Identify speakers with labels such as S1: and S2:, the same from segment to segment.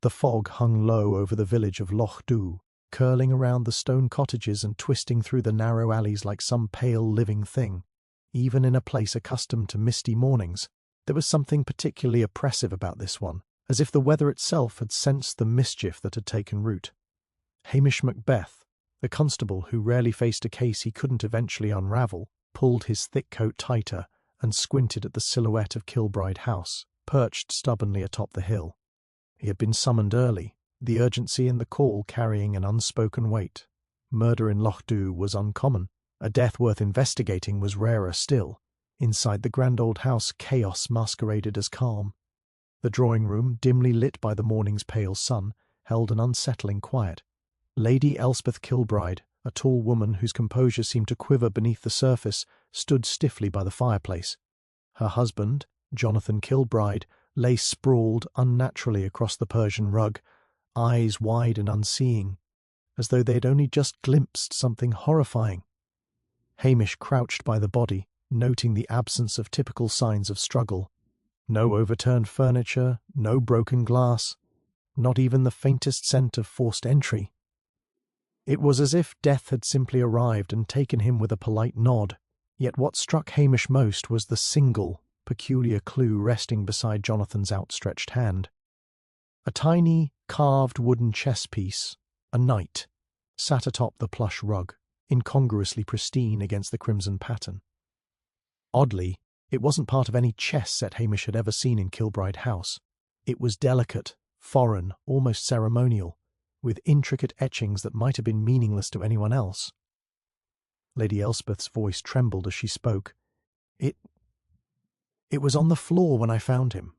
S1: The fog hung low over the village of Loch Dhu, curling around the stone cottages and twisting through the narrow alleys like some pale living thing. Even in a place accustomed to misty mornings, there was something particularly oppressive about this one, as if the weather itself had sensed the mischief that had taken root. Hamish Macbeth, the constable who rarely faced a case he couldn't eventually unravel, pulled his thick coat tighter and squinted at the silhouette of Kilbride House, perched stubbornly atop the hill. He had been summoned early, the urgency in the call carrying an unspoken weight. Murder in Loch Dhu was uncommon. A death worth investigating was rarer still. Inside the grand old house, chaos masqueraded as calm. The drawing-room, dimly lit by the morning's pale sun, held an unsettling quiet. Lady Elspeth Kilbride, a tall woman whose composure seemed to quiver beneath the surface, stood stiffly by the fireplace. Her husband, Jonathan Kilbride, lay sprawled unnaturally across the Persian rug, eyes wide and unseeing, as though they had only just glimpsed something horrifying. Hamish crouched by the body, noting the absence of typical signs of struggle. No overturned furniture, no broken glass, not even the faintest scent of forced entry. It was as if death had simply arrived and taken him with a polite nod, yet what struck Hamish most was the single, peculiar clue resting beside Jonathan's outstretched hand. A tiny, carved wooden chess piece, a knight, sat atop the plush rug, incongruously pristine against the crimson pattern. Oddly, it wasn't part of any chess set Hamish had ever seen in Kilbride House. It was delicate, foreign, almost ceremonial, with intricate etchings that might have been meaningless to anyone else. Lady Elspeth's voice trembled as she spoke. It was on the floor when I found him.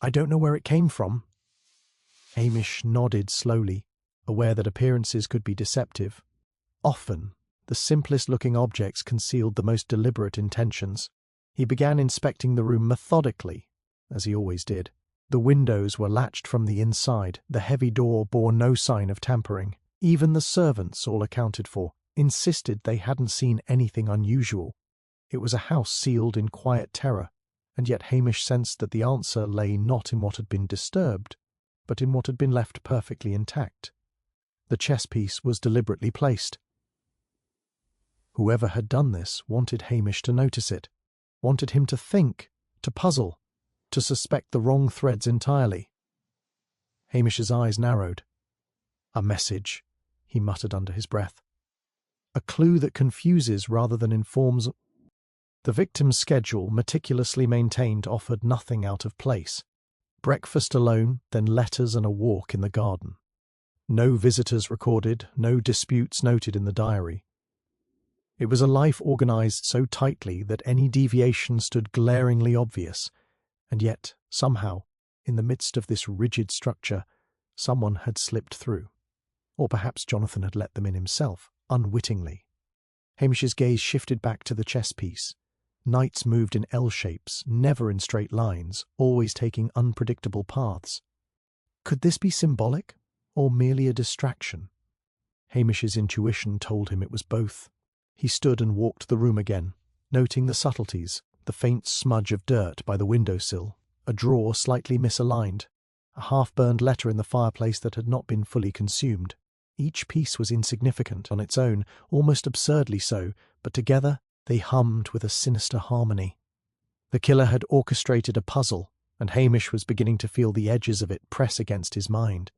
S1: I don't know where it came from." Hamish nodded slowly, aware that appearances could be deceptive. Often, the simplest-looking objects concealed the most deliberate intentions. He began inspecting the room methodically, as he always did. The windows were latched from the inside, the heavy door bore no sign of tampering. Even the servants, all accounted for, insisted they hadn't seen anything unusual. It was a house sealed in quiet terror, and yet Hamish sensed that the answer lay not in what had been disturbed, but in what had been left perfectly intact. The chess piece was deliberately placed. Whoever had done this wanted Hamish to notice it, wanted him to think, to puzzle, to suspect the wrong threads entirely. Hamish's eyes narrowed. "A message," he muttered under his breath. "A clue that confuses rather than informs." The victim's schedule, meticulously maintained, offered nothing out of place. Breakfast alone, then letters and a walk in the garden. No visitors recorded, no disputes noted in the diary. It was a life organized so tightly that any deviation stood glaringly obvious, and yet, somehow, in the midst of this rigid structure, someone had slipped through. Or perhaps Jonathan had let them in himself, unwittingly. Hamish's gaze shifted back to the chess piece. Knights moved in L-shapes, never in straight lines, always taking unpredictable paths. Could this be symbolic, or merely a distraction? Hamish's intuition told him it was both. He stood and walked the room again, noting the subtleties, the faint smudge of dirt by the windowsill, a drawer slightly misaligned, a half-burned letter in the fireplace that had not been fully consumed. Each piece was insignificant on its own, almost absurdly so, but together they hummed with a sinister harmony. The killer had orchestrated a puzzle, and Hamish was beginning to feel the edges of it press against his mind.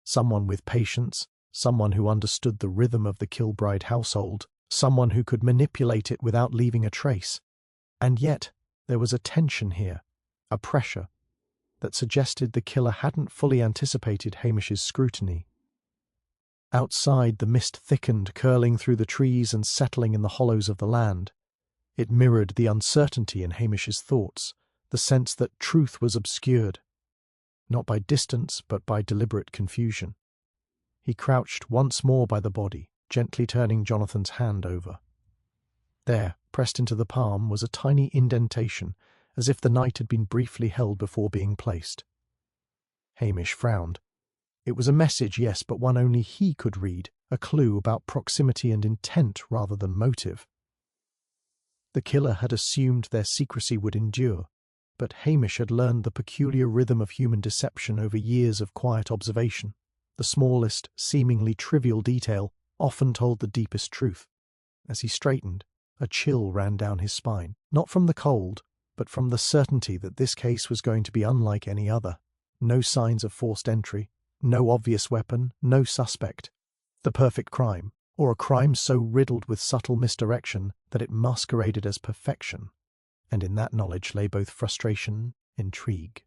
S1: Someone with patience, someone who understood the rhythm of the Kilbride household, someone who could manipulate it without leaving a trace. And yet there was a tension here, a pressure, that suggested the killer hadn't fully anticipated Hamish's scrutiny. Outside, the mist thickened, curling through the trees and settling in the hollows of the land. It mirrored the uncertainty in Hamish's thoughts, the sense that truth was obscured, not by distance but by deliberate confusion. He crouched once more by the body, gently turning Jonathan's hand over. There, pressed into the palm, was a tiny indentation, as if the knight had been briefly held before being placed. Hamish frowned. It was a message, yes, but one only he could read, a clue about proximity and intent rather than motive. The killer had assumed their secrecy would endure, but Hamish had learned the peculiar rhythm of human deception over years of quiet observation. The smallest, seemingly trivial detail often told the deepest truth. As he straightened, a chill ran down his spine, not from the cold, but from the certainty that this case was going to be unlike any other. No signs of forced entry, no obvious weapon, no suspect. The perfect crime, or a crime so riddled with subtle misdirection that it masqueraded as perfection. And in that knowledge lay both frustration, intrigue.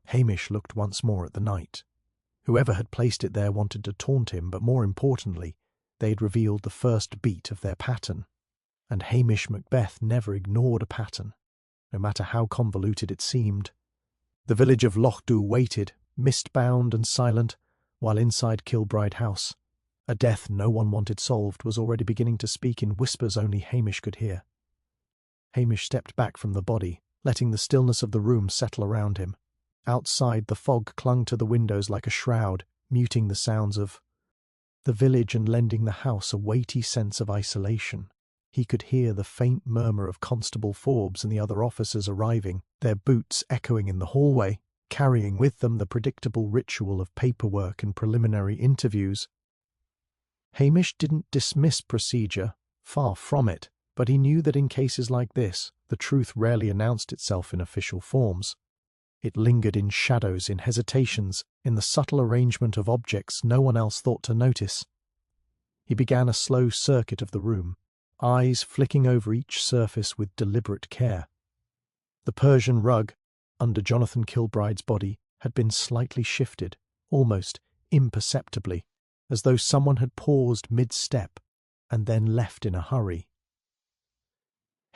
S1: Hamish looked once more at the night. Whoever had placed it there wanted to taunt him, but more importantly, they'd revealed the first beat of their pattern. And Hamish Macbeth never ignored a pattern, no matter how convoluted it seemed. The village of Lochdu waited, mist-bound and silent, while inside Kilbride House, a death no one wanted solved was already beginning to speak in whispers only Hamish could hear. Hamish stepped back from the body, letting the stillness of the room settle around him. Outside, the fog clung to the windows like a shroud, muting the sounds of the village and lending the house a weighty sense of isolation. He could hear the faint murmur of Constable Forbes and the other officers arriving, their boots echoing in the hallway, carrying with them the predictable ritual of paperwork and preliminary interviews. Hamish didn't dismiss procedure, far from it, but he knew that in cases like this, the truth rarely announced itself in official forms. It lingered in shadows, in hesitations, in the subtle arrangement of objects no one else thought to notice. He began a slow circuit of the room, eyes flicking over each surface with deliberate care. The Persian rug, under Jonathan Kilbride's body, had been slightly shifted, almost imperceptibly, as though someone had paused mid-step and then left in a hurry.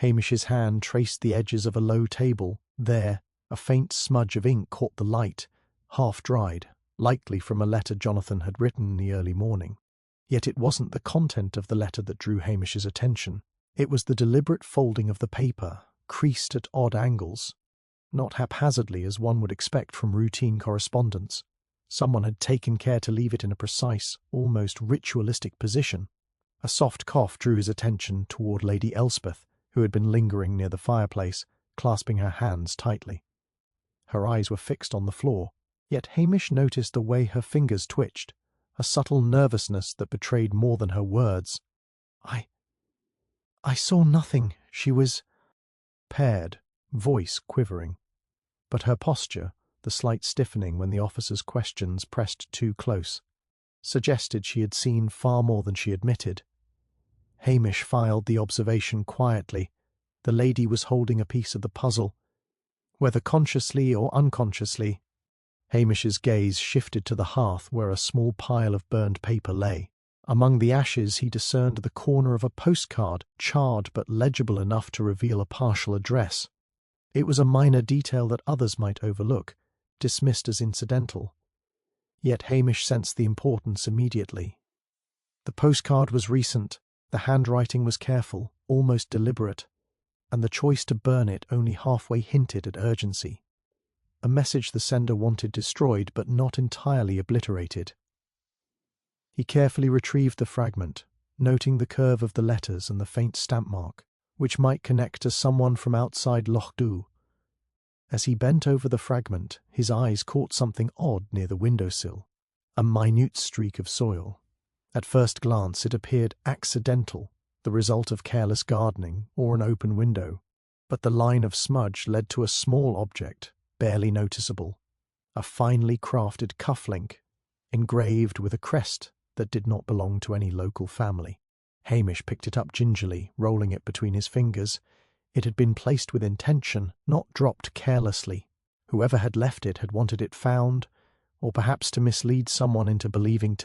S1: Hamish's hand traced the edges of a low table. There, a faint smudge of ink caught the light, half-dried, likely from a letter Jonathan had written in the early morning. Yet it wasn't the content of the letter that drew Hamish's attention. It was the deliberate folding of the paper, creased at odd angles, not haphazardly as one would expect from routine correspondence. Someone had taken care to leave it in a precise, almost ritualistic position. A soft cough drew his attention toward Lady Elspeth, who had been lingering near the fireplace, clasping her hands tightly. Her eyes were fixed on the floor, yet Hamish noticed the way her fingers twitched, a subtle nervousness that betrayed more than her words. I saw nothing. She was paired, voice quivering. But her posture, the slight stiffening when the officer's questions pressed too close, suggested she had seen far more than she admitted. Hamish filed the observation quietly. The lady was holding a piece of the puzzle. Whether consciously or unconsciously, Hamish's gaze shifted to the hearth where a small pile of burned paper lay. Among the ashes he discerned the corner of a postcard, charred but legible enough to reveal a partial address. It was a minor detail that others might overlook, dismissed as incidental. Yet Hamish sensed the importance immediately. The postcard was recent, the handwriting was careful, almost deliberate, and the choice to burn it only halfway hinted at urgency. A message the sender wanted destroyed but not entirely obliterated. He carefully retrieved the fragment, noting the curve of the letters and the faint stamp mark, which might connect to someone from outside Lochdu. As he bent over the fragment, his eyes caught something odd near the windowsill, a minute streak of soil. At first glance it appeared accidental, the result of careless gardening or an open window, but the line of smudge led to a small object, barely noticeable, a finely crafted cufflink, engraved with a crest that did not belong to any local family. Hamish picked it up gingerly, rolling it between his fingers. It had been placed with intention, not dropped carelessly. Whoever had left it had wanted it found, or perhaps to mislead someone into believing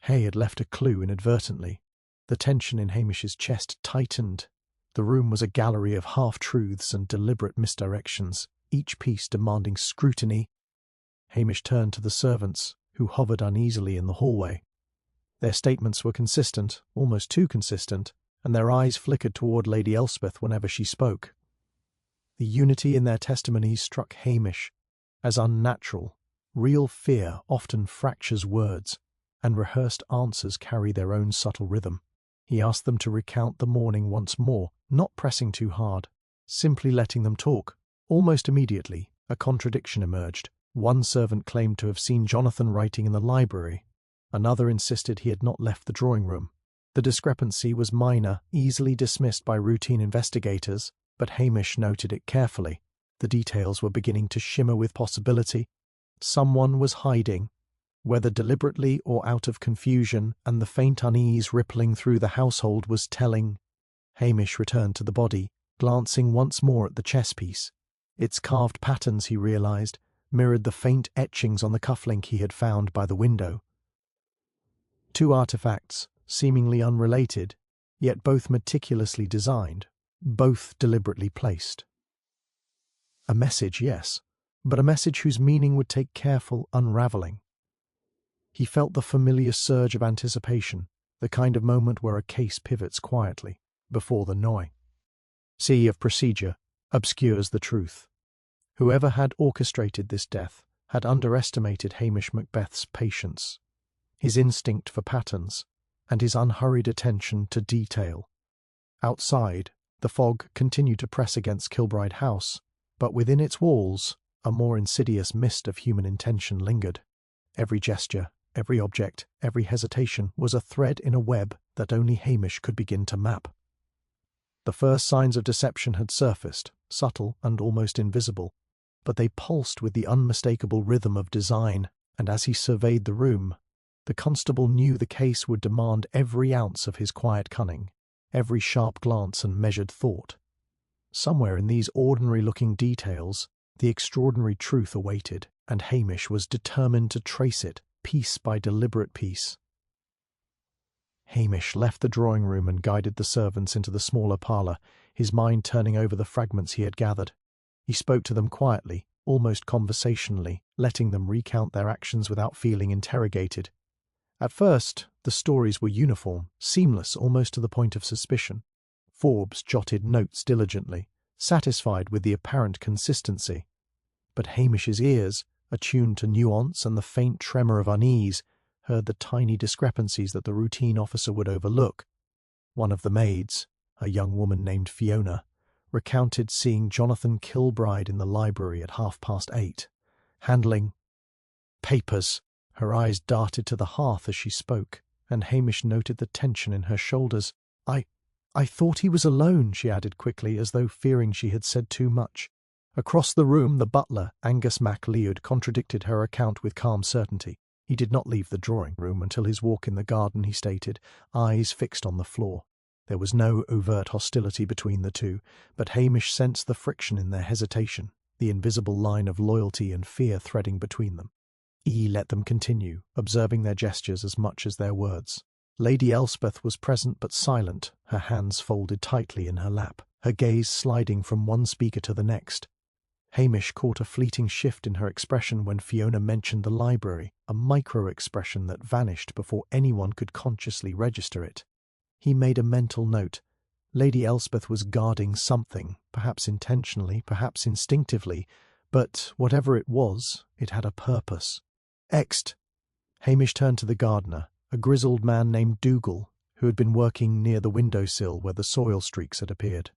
S1: Hay had left a clue inadvertently. The tension in Hamish's chest tightened. The room was a gallery of half-truths and deliberate misdirections, each piece demanding scrutiny. Hamish turned to the servants, who hovered uneasily in the hallway. Their statements were consistent, almost too consistent, and their eyes flickered toward Lady Elspeth whenever she spoke. The unity in their testimonies struck Hamish as unnatural. Real fear often fractures words, and rehearsed answers carry their own subtle rhythm. He asked them to recount the morning once more, not pressing too hard, simply letting them talk, Almost immediately, a contradiction emerged. One servant claimed to have seen Jonathan writing in the library. Another insisted he had not left the drawing room. The discrepancy was minor, easily dismissed by routine investigators, but Hamish noted it carefully. The details were beginning to shimmer with possibility. Someone was hiding, whether deliberately or out of confusion, and the faint unease rippling through the household was telling. Hamish returned to the body, glancing once more at the chess-piece. Its carved patterns, he realized, mirrored the faint etchings on the cufflink he had found by the window. Two artifacts, seemingly unrelated, yet both meticulously designed, both deliberately placed. A message, yes, but a message whose meaning would take careful unravelling. He felt the familiar surge of anticipation, the kind of moment where a case pivots quietly, before the gnawing sea of procedure obscures the truth. Whoever had orchestrated this death had underestimated Hamish Macbeth's patience, his instinct for patterns, and his unhurried attention to detail. Outside, the fog continued to press against Kilbride House, but within its walls, a more insidious mist of human intention lingered. Every gesture, every object, every hesitation was a thread in a web that only Hamish could begin to map. The first signs of deception had surfaced, subtle and almost invisible, but they pulsed with the unmistakable rhythm of design, and as he surveyed the room, the constable knew the case would demand every ounce of his quiet cunning, every sharp glance and measured thought. Somewhere in these ordinary-looking details, the extraordinary truth awaited, and Hamish was determined to trace it, piece by deliberate piece. Hamish left the drawing-room and guided the servants into the smaller parlour, his mind turning over the fragments he had gathered. He spoke to them quietly, almost conversationally, letting them recount their actions without feeling interrogated. At first, the stories were uniform, seamless almost to the point of suspicion. Forbes jotted notes diligently, satisfied with the apparent consistency. But Hamish's ears, attuned to nuance and the faint tremor of unease, heard the tiny discrepancies that the routine officer would overlook. One of the maids, a young woman named Fiona, recounted seeing Jonathan Kilbride in the library at 8:30, handling papers. Her eyes darted to the hearth as she spoke, and Hamish noted the tension in her shoulders. I thought he was alone," she added quickly, as though fearing she had said too much. Across the room, the butler, Angus MacLeod, contradicted her account with calm certainty. He did not leave the drawing-room until his walk in the garden, he stated, eyes fixed on the floor. There was no overt hostility between the two, but Hamish sensed the friction in their hesitation, the invisible line of loyalty and fear threading between them. He let them continue, observing their gestures as much as their words. Lady Elspeth was present but silent, her hands folded tightly in her lap, her gaze sliding from one speaker to the next. Hamish caught a fleeting shift in her expression when Fiona mentioned the library, a micro-expression that vanished before anyone could consciously register it. He made a mental note. Lady Elspeth was guarding something, perhaps intentionally, perhaps instinctively, but whatever it was, it had a purpose. Ext. Hamish turned to the gardener, a grizzled man named Dougal, who had been working near the window-sill where the soil streaks had appeared.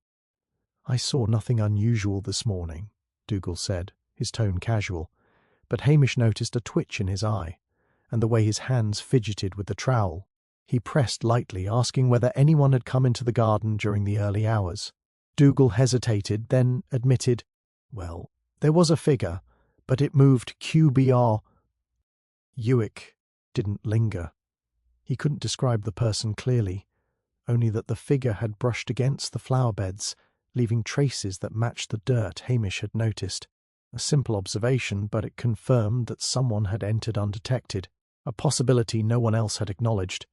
S1: "I saw nothing unusual this morning," Dougal said, his tone casual, but Hamish noticed a twitch in his eye, and the way his hands fidgeted with the trowel. He pressed lightly, asking whether anyone had come into the garden during the early hours. Dougal hesitated, then admitted, "Well, there was a figure, but it moved QBR." Ewick didn't linger. He couldn't describe the person clearly, only that the figure had brushed against the flower beds, leaving traces that matched the dirt Hamish had noticed. A simple observation, but it confirmed that someone had entered undetected, a possibility no one else had acknowledged.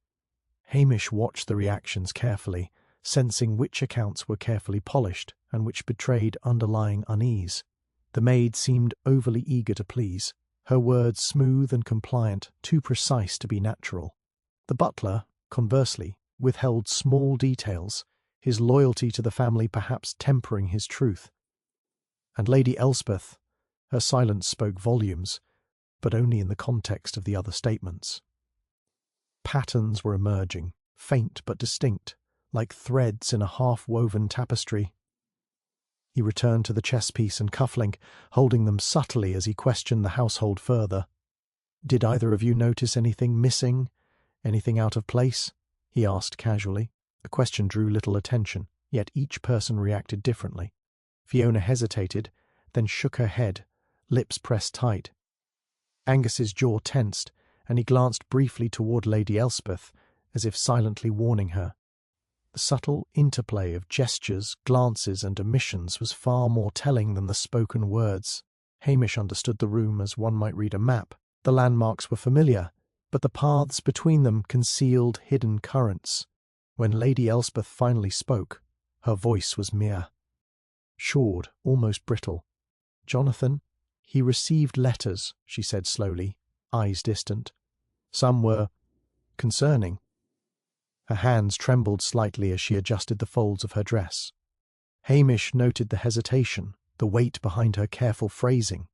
S1: Hamish watched the reactions carefully, sensing which accounts were carefully polished and which betrayed underlying unease. The maid seemed overly eager to please, her words smooth and compliant, too precise to be natural. The butler, conversely, withheld small details, his loyalty to the family perhaps tempering his truth. And Lady Elspeth, her silence spoke volumes, but only in the context of the other statements. Patterns were emerging, faint but distinct, like threads in a half-woven tapestry. He returned to the chess piece and cufflink, holding them subtly as he questioned the household further. "Did either of you notice anything missing? Anything out of place?" he asked casually. The question drew little attention, yet each person reacted differently. Fiona hesitated, then shook her head, lips pressed tight. Angus's jaw tensed, and he glanced briefly toward Lady Elspeth, as if silently warning her. The subtle interplay of gestures, glances, and omissions was far more telling than the spoken words. Hamish understood the room as one might read a map. The landmarks were familiar, but the paths between them concealed hidden currents. When Lady Elspeth finally spoke, her voice was mere, short, almost brittle. "Jonathan, he received letters," she said slowly, eyes distant. "Some were concerning." Her hands trembled slightly as she adjusted the folds of her dress. Hamish noted the hesitation, the weight behind her careful phrasing.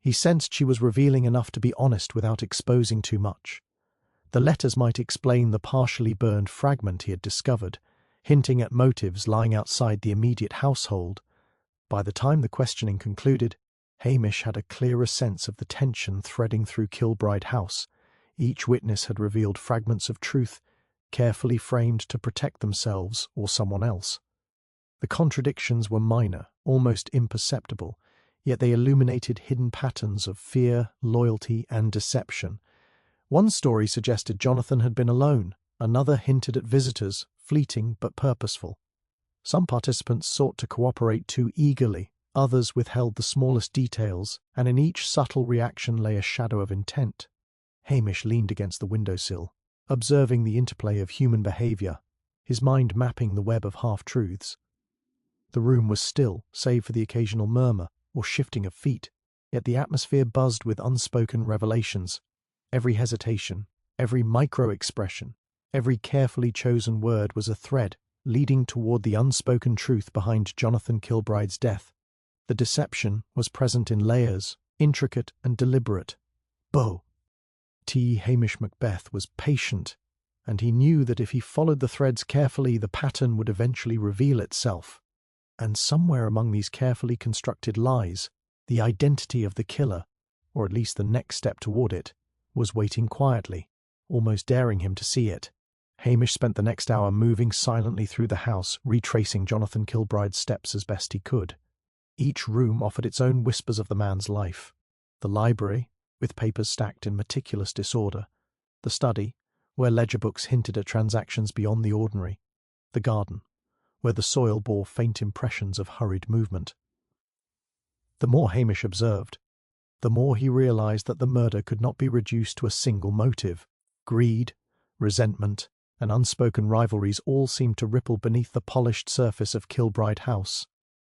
S1: He sensed she was revealing enough to be honest without exposing too much. The letters might explain the partially burned fragment he had discovered, hinting at motives lying outside the immediate household. By the time the questioning concluded, Hamish had a clearer sense of the tension threading through Kilbride House. Each witness had revealed fragments of truth, carefully framed to protect themselves or someone else. The contradictions were minor, almost imperceptible, yet they illuminated hidden patterns of fear, loyalty, and deception. One story suggested Jonathan had been alone, another hinted at visitors, fleeting but purposeful. Some participants sought to cooperate too eagerly, others withheld the smallest details, and in each subtle reaction lay a shadow of intent. Hamish leaned against the windowsill, observing the interplay of human behaviour, his mind mapping the web of half-truths. The room was still, save for the occasional murmur or shifting of feet, yet the atmosphere buzzed with unspoken revelations. Every hesitation, every micro-expression, every carefully chosen word was a thread leading toward the unspoken truth behind Jonathan Kilbride's death. The deception was present in layers, intricate and deliberate. Hamish Macbeth was patient, and he knew that if he followed the threads carefully, the pattern would eventually reveal itself. And somewhere among these carefully constructed lies, the identity of the killer, or at least the next step toward it, was waiting quietly, almost daring him to see it. Hamish spent the next hour moving silently through the house, retracing Jonathan Kilbride's steps as best he could. Each room offered its own whispers of the man's life. The library, with papers stacked in meticulous disorder. The study, where ledger books hinted at transactions beyond the ordinary. The garden, where the soil bore faint impressions of hurried movement. The more Hamish observed, the more he realized that the murder could not be reduced to a single motive. Greed, resentment, and unspoken rivalries all seemed to ripple beneath the polished surface of Kilbride House.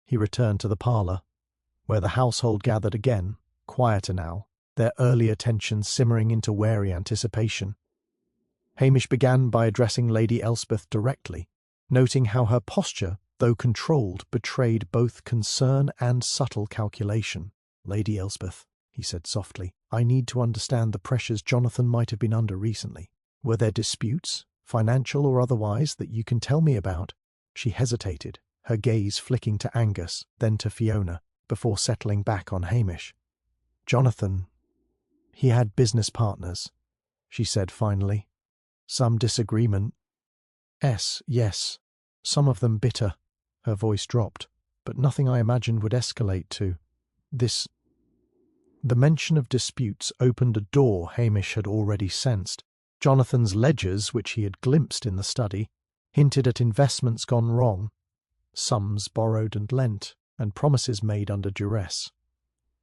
S1: He returned to the parlour, where the household gathered again, quieter now, their earlier tensions simmering into wary anticipation. Hamish began by addressing Lady Elspeth directly, noting how her posture, though controlled, betrayed both concern and subtle calculation. "Lady Elspeth," he said softly, "I need to understand the pressures Jonathan might have been under recently. Were there disputes, financial or otherwise, that you can tell me about?" She hesitated, her gaze flicking to Angus, then to Fiona, before settling back on Hamish. "Jonathan, he had business partners," she said finally. "Some disagreement. Yes, some of them bitter." Her voice dropped, but nothing I imagined would escalate to this. The mention of disputes opened a door Hamish had already sensed. Jonathan's ledgers, which he had glimpsed in the study, hinted at investments gone wrong, sums borrowed and lent, and promises made under duress.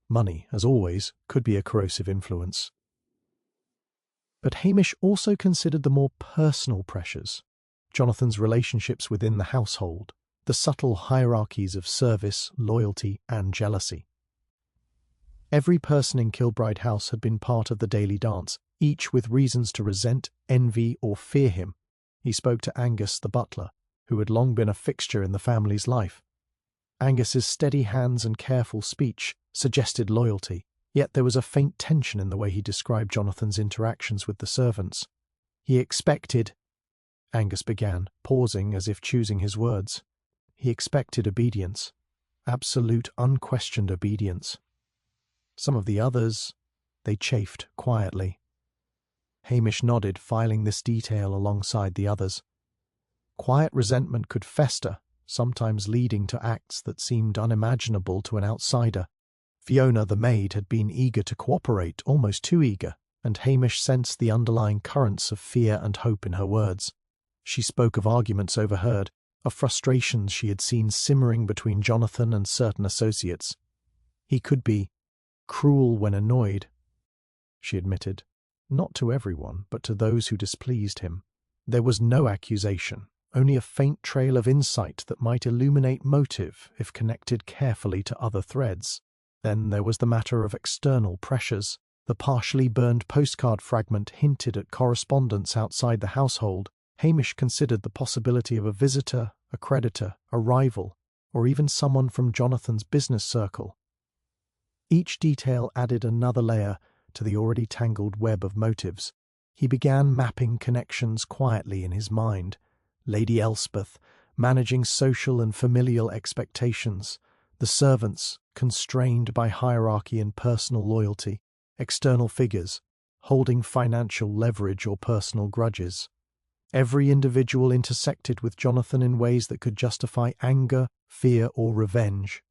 S1: Money, as always, could be a corrosive influence. But Hamish also considered the more personal pressures, Jonathan's relationships within the household, the subtle hierarchies of service, loyalty, and jealousy. Every person in Kilbride House had been part of the daily dance, each with reasons to resent, envy, or fear him. He spoke to Angus the butler, who had long been a fixture in the family's life. Angus's steady hands and careful speech suggested loyalty, yet there was a faint tension in the way he described Jonathan's interactions with the servants. He expected, Angus began, pausing as if choosing his words. He expected obedience, absolute, unquestioned obedience. Some of the others, they chafed quietly. Hamish nodded, filing this detail alongside the others. Quiet resentment could fester, sometimes leading to acts that seemed unimaginable to an outsider. Fiona, the maid, had been eager to cooperate, almost too eager, and Hamish sensed the underlying currents of fear and hope in her words. She spoke of arguments overheard, of frustrations she had seen simmering between Jonathan and certain associates. He could be cruel when annoyed, she admitted, not to everyone, but to those who displeased him. There was no accusation, only a faint trail of insight that might illuminate motive if connected carefully to other threads. Then there was the matter of external pressures. The partially burned postcard fragment hinted at correspondence outside the household. Hamish considered the possibility of a visitor, a creditor, a rival, or even someone from Jonathan's business circle. Each detail added another layer to the already tangled web of motives. He began mapping connections quietly in his mind. Lady Elspeth, managing social and familial expectations. The servants, constrained by hierarchy and personal loyalty. External figures, holding financial leverage or personal grudges. Every individual intersected with Jonathan in ways that could justify anger, fear, or revenge.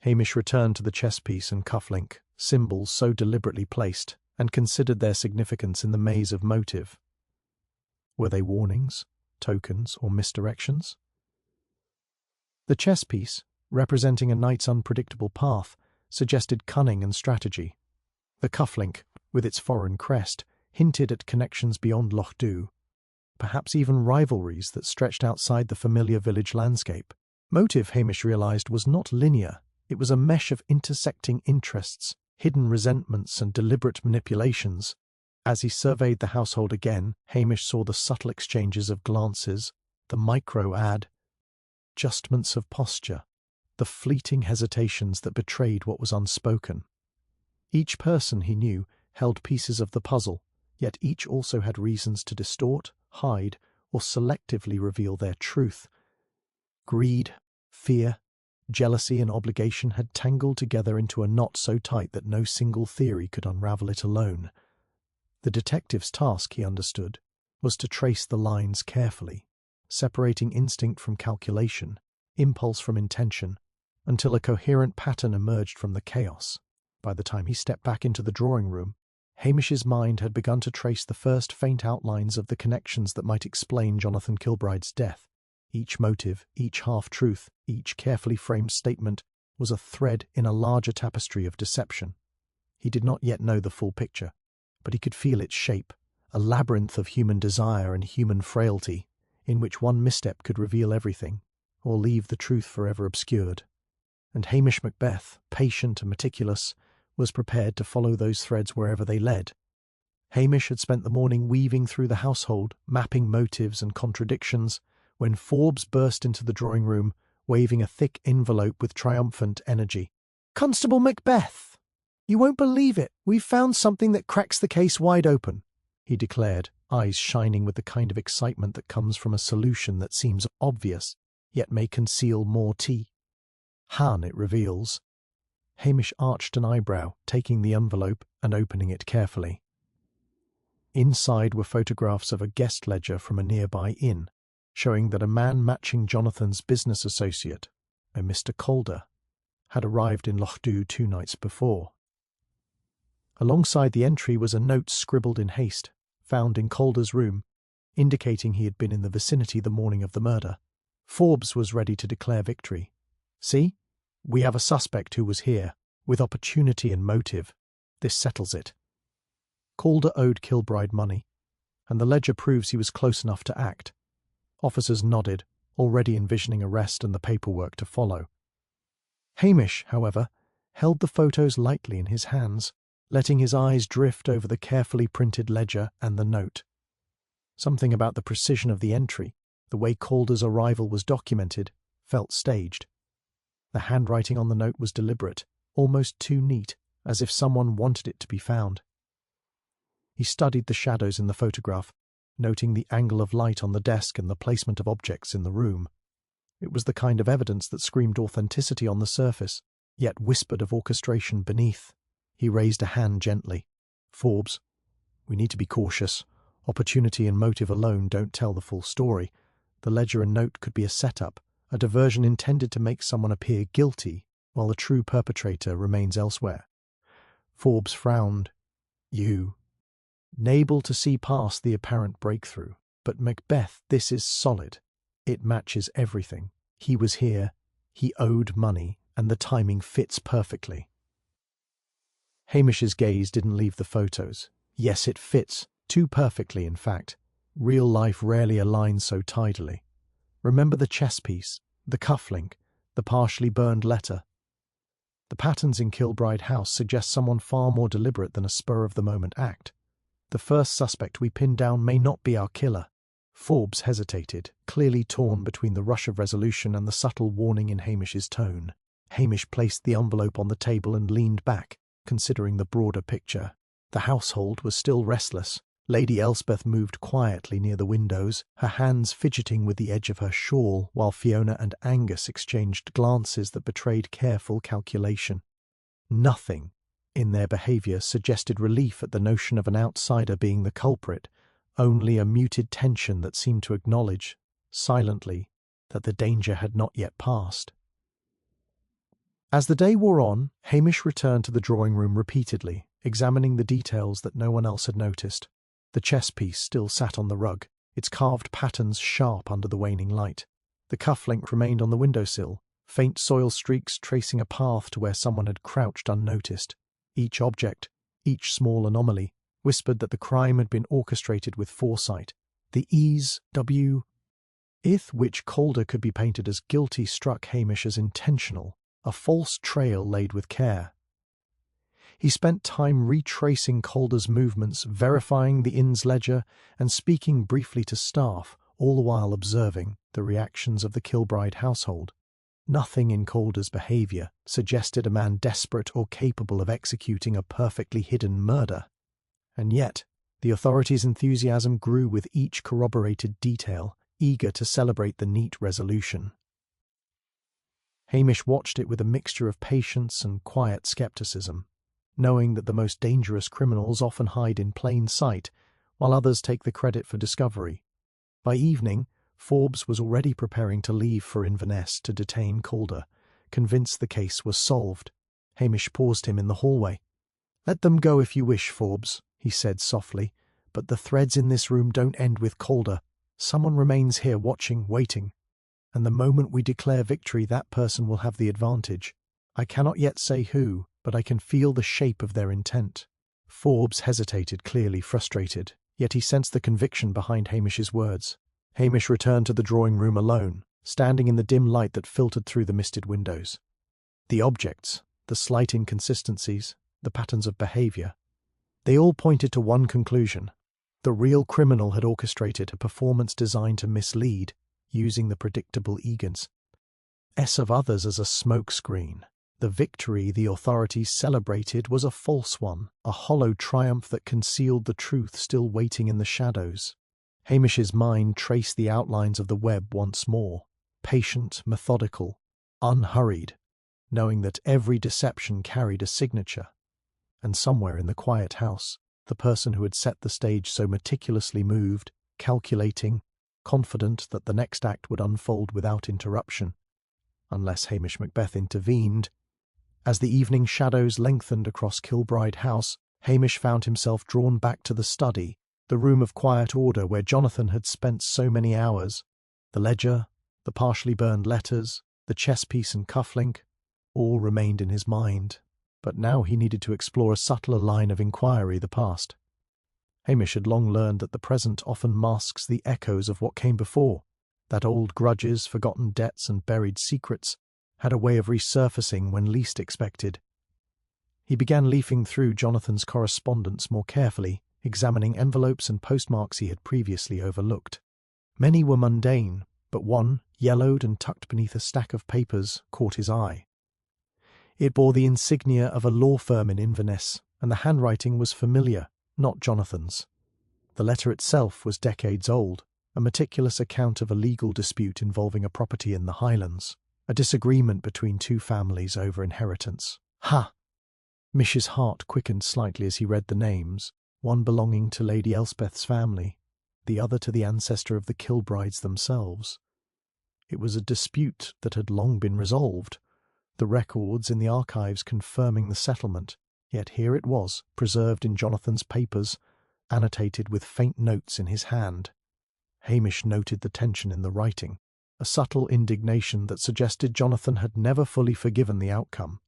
S1: Hamish returned to the chess piece and cufflink, symbols so deliberately placed, and considered their significance in the maze of motive. Were they warnings, tokens, or misdirections? The chess piece, representing a knight's unpredictable path, suggested cunning and strategy. The cufflink, with its foreign crest, hinted at connections beyond Loch Dhu, perhaps even rivalries that stretched outside the familiar village landscape. Motive, Hamish realised, was not linear. It was a mesh of intersecting interests, hidden resentments, and deliberate manipulations. As he surveyed the household again, Hamish saw the subtle exchanges of glances, the adjustments of posture, the fleeting hesitations that betrayed what was unspoken. Each person, he knew, held pieces of the puzzle, yet each also had reasons to distort, hide, or selectively reveal their truth. Greed, fear, jealousy, and obligation had tangled together into a knot so tight that no single theory could unravel it alone. The detective's task, he understood, was to trace the lines carefully, separating instinct from calculation, impulse from intention, until a coherent pattern emerged from the chaos. By the time he stepped back into the drawing room, Hamish's mind had begun to trace the first faint outlines of the connections that might explain Jonathan Kilbride's death. Each motive, each half-truth, each carefully framed statement was a thread in a larger tapestry of deception. He did not yet know the full picture, but he could feel its shape, a labyrinth of human desire and human frailty, in which one misstep could reveal everything, or leave the truth forever obscured. And Hamish Macbeth, patient and meticulous, was prepared to follow those threads wherever they led. Hamish had spent the morning weaving through the household, mapping motives and contradictions, when Forbes burst into the drawing room, waving a thick envelope with triumphant energy. "Constable Macbeth! You won't believe it! We've found something that cracks the case wide open," he declared, eyes shining with the kind of excitement that comes from a solution that seems obvious, yet may conceal more tea. "Han," it reveals. Hamish arched an eyebrow, taking the envelope and opening it carefully. Inside were photographs of a guest ledger from a nearby inn, showing that a man matching Jonathan's business associate, a Mr. Calder, had arrived in Loch Dhu 2 nights before. Alongside the entry was a note scribbled in haste, found in Calder's room, indicating he had been in the vicinity the morning of the murder. Forbes was ready to declare victory. "See? We have a suspect who was here, with opportunity and motive. This settles it." Calder owed Kilbride money, and the ledger proves he was close enough to act. Officers nodded, already envisioning arrest and the paperwork to follow. Hamish, however, held the photos lightly in his hands, letting his eyes drift over the carefully printed ledger and the note. Something about the precision of the entry, the way Calder's arrival was documented, felt staged. The handwriting on the note was deliberate, almost too neat, as if someone wanted it to be found. He studied the shadows in the photograph, noting the angle of light on the desk and the placement of objects in the room. It was the kind of evidence that screamed authenticity on the surface, yet whispered of orchestration beneath. He raised a hand gently. "Forbes, we need to be cautious. Opportunity and motive alone don't tell the full story. The ledger and note could be a setup, a diversion intended to make someone appear guilty, while the true perpetrator remains elsewhere." Forbes frowned. "You." Unable to see past the apparent breakthrough. "But Macbeth, this is solid. It matches everything. He was here, he owed money, and the timing fits perfectly." Hamish's gaze didn't leave the photos. Yes, it fits. Too perfectly, in fact. Real life rarely aligns so tidily. Remember the chess piece, the cufflink, the partially burned letter. The patterns in Kilbride House suggest someone far more deliberate than a spur-of-the-moment act. The first suspect we pin down may not be our killer. Forbes hesitated, clearly torn between the rush of resolution and the subtle warning in Hamish's tone. Hamish placed the envelope on the table and leaned back, considering the broader picture. The household was still restless. Lady Elspeth moved quietly near the windows, her hands fidgeting with the edge of her shawl, while Fiona and Angus exchanged glances that betrayed careful calculation. Nothing in their behaviour suggested relief at the notion of an outsider being the culprit, only a muted tension that seemed to acknowledge, silently, that the danger had not yet passed. As the day wore on, Hamish returned to the drawing-room repeatedly, examining the details that no one else had noticed. The chess piece still sat on the rug, its carved patterns sharp under the waning light. The cufflink remained on the windowsill, faint soil streaks tracing a path to where someone had crouched unnoticed. Each object, each small anomaly, whispered that the crime had been orchestrated with foresight. The ease, with which Calder could be painted as guilty struck Hamish as intentional, a false trail laid with care. He spent time retracing Calder's movements, verifying the inn's ledger, and speaking briefly to staff, all the while observing the reactions of the Kilbride household. Nothing in Calder's behaviour suggested a man desperate or capable of executing a perfectly hidden murder. And yet, the authorities' enthusiasm grew with each corroborated detail, eager to celebrate the neat resolution. Hamish watched it with a mixture of patience and quiet scepticism, knowing that the most dangerous criminals often hide in plain sight, while others take the credit for discovery. By evening, Forbes was already preparing to leave for Inverness to detain Calder, convinced the case was solved. Hamish paused him in the hallway. "Let them go if you wish, Forbes," he said softly, "but the threads in this room don't end with Calder. Someone remains here watching, waiting. And the moment we declare victory, that person will have the advantage. I cannot yet say who, but I can feel the shape of their intent." Forbes hesitated, clearly frustrated, yet he sensed the conviction behind Hamish's words. Hamish returned to the drawing-room alone, standing in the dim light that filtered through the misted windows. The objects, the slight inconsistencies, the patterns of behaviour, they all pointed to one conclusion. The real criminal had orchestrated a performance designed to mislead, using the predictable eagerness of others as a smokescreen. The victory the authorities celebrated was a false one, a hollow triumph that concealed the truth still waiting in the shadows. Hamish's mind traced the outlines of the web once more, patient, methodical, unhurried, knowing that every deception carried a signature. And somewhere in the quiet house, the person who had set the stage so meticulously moved, calculating, confident that the next act would unfold without interruption, unless Hamish Macbeth intervened. As the evening shadows lengthened across Kilbride House, Hamish found himself drawn back to the study, the room of quiet order where Jonathan had spent so many hours. The ledger, the partially burned letters, the chess piece and cufflink, all remained in his mind, but now he needed to explore a subtler line of inquiry, the past. Hamish had long learned that the present often masks the echoes of what came before, that old grudges, forgotten debts and buried secrets had a way of resurfacing when least expected. He began leafing through Jonathan's correspondence more carefully, examining envelopes and postmarks he had previously overlooked. Many were mundane, but one, yellowed and tucked beneath a stack of papers, caught his eye. It bore the insignia of a law firm in Inverness, and the handwriting was familiar, not Jonathan's. The letter itself was decades old, a meticulous account of a legal dispute involving a property in the Highlands, a disagreement between two families over inheritance. Ha! Mish's heart quickened slightly as he read the names, one belonging to Lady Elspeth's family, the other to the ancestor of the Kilbrides themselves. It was a dispute that had long been resolved, the records in the archives confirming the settlement, yet here it was, preserved in Jonathan's papers, annotated with faint notes in his hand. Hamish noted the tension in the writing, a subtle indignation that suggested Jonathan had never fully forgiven the outcome.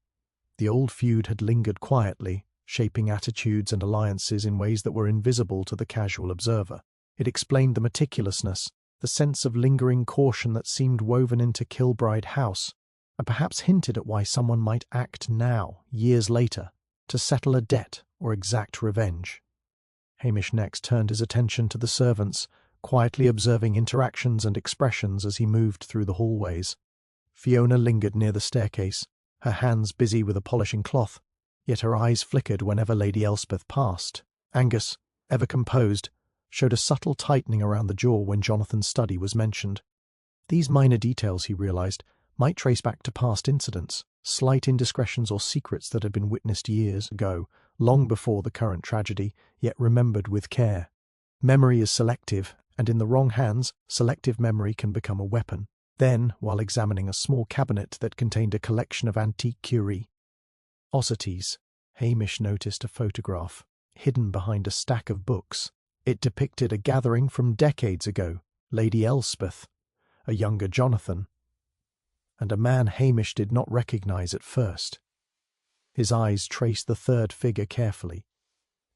S1: The old feud had lingered quietly, shaping attitudes and alliances in ways that were invisible to the casual observer. It explained the meticulousness, the sense of lingering caution that seemed woven into Kilbride House, and perhaps hinted at why someone might act now, years later, to settle a debt or exact revenge. Hamish next turned his attention to the servants, quietly observing interactions and expressions as he moved through the hallways. Fiona lingered near the staircase, her hands busy with a polishing cloth, yet her eyes flickered whenever Lady Elspeth passed. Angus, ever composed, showed a subtle tightening around the jaw when Jonathan's study was mentioned. These minor details, he realized, might trace back to past incidents, slight indiscretions or secrets that had been witnessed years ago, long before the current tragedy, yet remembered with care. Memory is selective, and in the wrong hands, selective memory can become a weapon. Then, while examining a small cabinet that contained a collection of antique curiosities, Hamish noticed a photograph, hidden behind a stack of books. It depicted a gathering from decades ago, Lady Elspeth, a younger Jonathan, and a man Hamish did not recognize at first. His eyes traced the third figure carefully.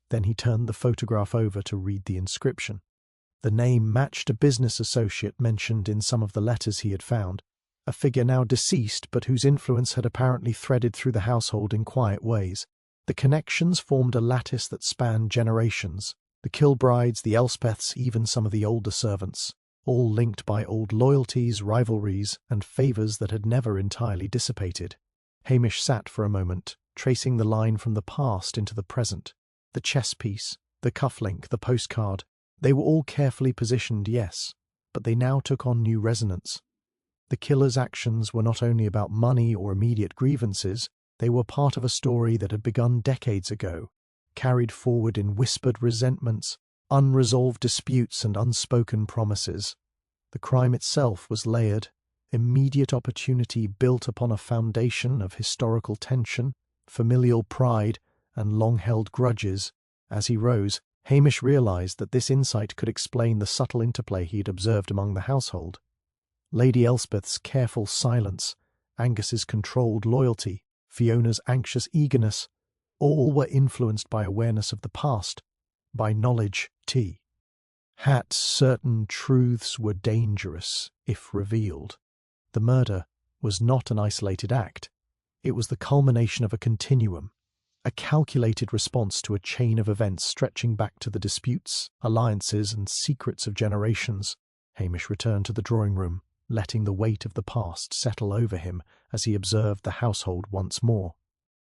S1: Then he turned the photograph over to read the inscription. The name matched a business associate mentioned in some of the letters he had found, a figure now deceased but whose influence had apparently threaded through the household in quiet ways. The connections formed a lattice that spanned generations, the Kilbrides, the Elspeths, even some of the older servants, all linked by old loyalties, rivalries, and favours that had never entirely dissipated. Hamish sat for a moment, tracing the line from the past into the present. The chess piece, the cufflink, the postcard, they were all carefully positioned, yes, but they now took on new resonance. The killer's actions were not only about money or immediate grievances, they were part of a story that had begun decades ago, carried forward in whispered resentments, unresolved disputes and unspoken promises. The crime itself was layered, immediate opportunity built upon a foundation of historical tension, familial pride, and long-held grudges. As he rose, Hamish realized that this insight could explain the subtle interplay he had observed among the household. Lady Elspeth's careful silence, Angus's controlled loyalty, Fiona's anxious eagerness, all were influenced by awareness of the past, by knowledge. Certain truths were dangerous if revealed. The murder was not an isolated act. It was the culmination of a continuum, a calculated response to a chain of events stretching back to the disputes, alliances, and secrets of generations. Hamish returned to the drawing-room, letting the weight of the past settle over him as he observed the household once more.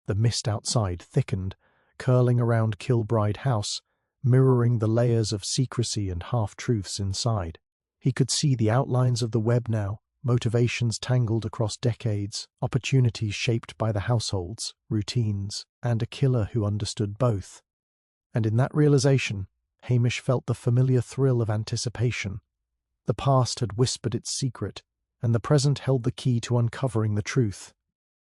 S1: The mist outside thickened, curling around Kilbride House, mirroring the layers of secrecy and half-truths inside. He could see the outlines of the web now, motivations tangled across decades, opportunities shaped by the households, routines, and a killer who understood both. And in that realization, Hamish felt the familiar thrill of anticipation. The past had whispered its secret, and the present held the key to uncovering the truth.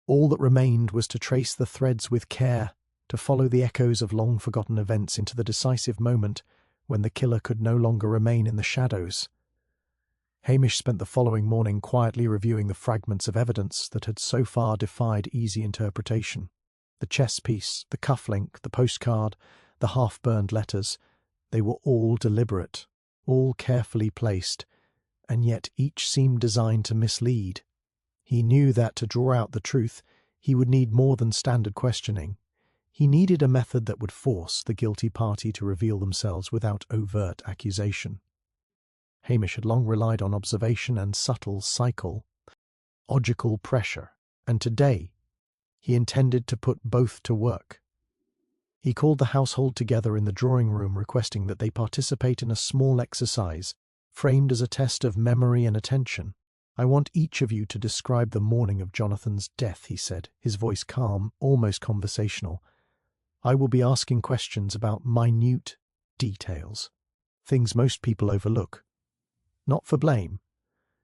S1: All that remained was to trace the threads with care, to follow the echoes of long-forgotten events into the decisive moment when the killer could no longer remain in the shadows. Hamish spent the following morning quietly reviewing the fragments of evidence that had so far defied easy interpretation. The chess piece, the cufflink, the postcard, the half-burned letters, they were all deliberate, all carefully placed, and yet each seemed designed to mislead. He knew that to draw out the truth, he would need more than standard questioning. He needed a method that would force the guilty party to reveal themselves without overt accusation. Hamish had long relied on observation and subtle psychological pressure, and today he intended to put both to work. He called the household together in the drawing-room, requesting that they participate in a small exercise framed as a test of memory and attention. "I want each of you to describe the morning of Jonathan's death," he said, his voice calm, almost conversational. "I will be asking questions about minute details, things most people overlook. Not for blame,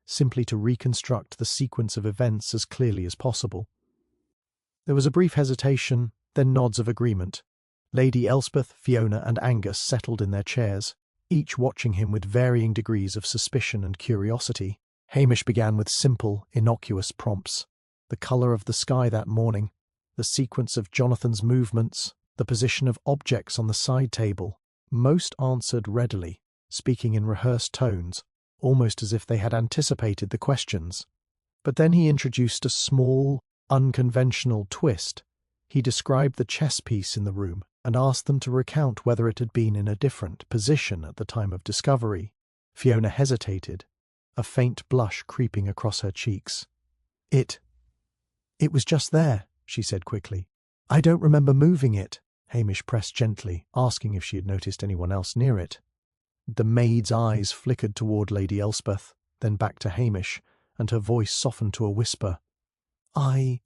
S1: simply to reconstruct the sequence of events as clearly as possible." There was a brief hesitation, then nods of agreement. Lady Elspeth, Fiona, and Angus settled in their chairs, each watching him with varying degrees of suspicion and curiosity. Hamish began with simple, innocuous prompts. The colour of the sky that morning, the sequence of Jonathan's movements, the position of objects on the side table. Most answered readily, speaking in rehearsed tones, almost as if they had anticipated the questions. But then he introduced a small, unconventional twist. He described the chess piece in the room and asked them to recount whether it had been in a different position at the time of discovery. Fiona hesitated, a faint blush creeping across her cheeks. It was just there," she said quickly. "I don't remember moving it." Hamish pressed gently, asking if she had noticed anyone else near it. The maid's eyes flickered toward Lady Elspeth, then back to Hamish, and her voice softened to a whisper. I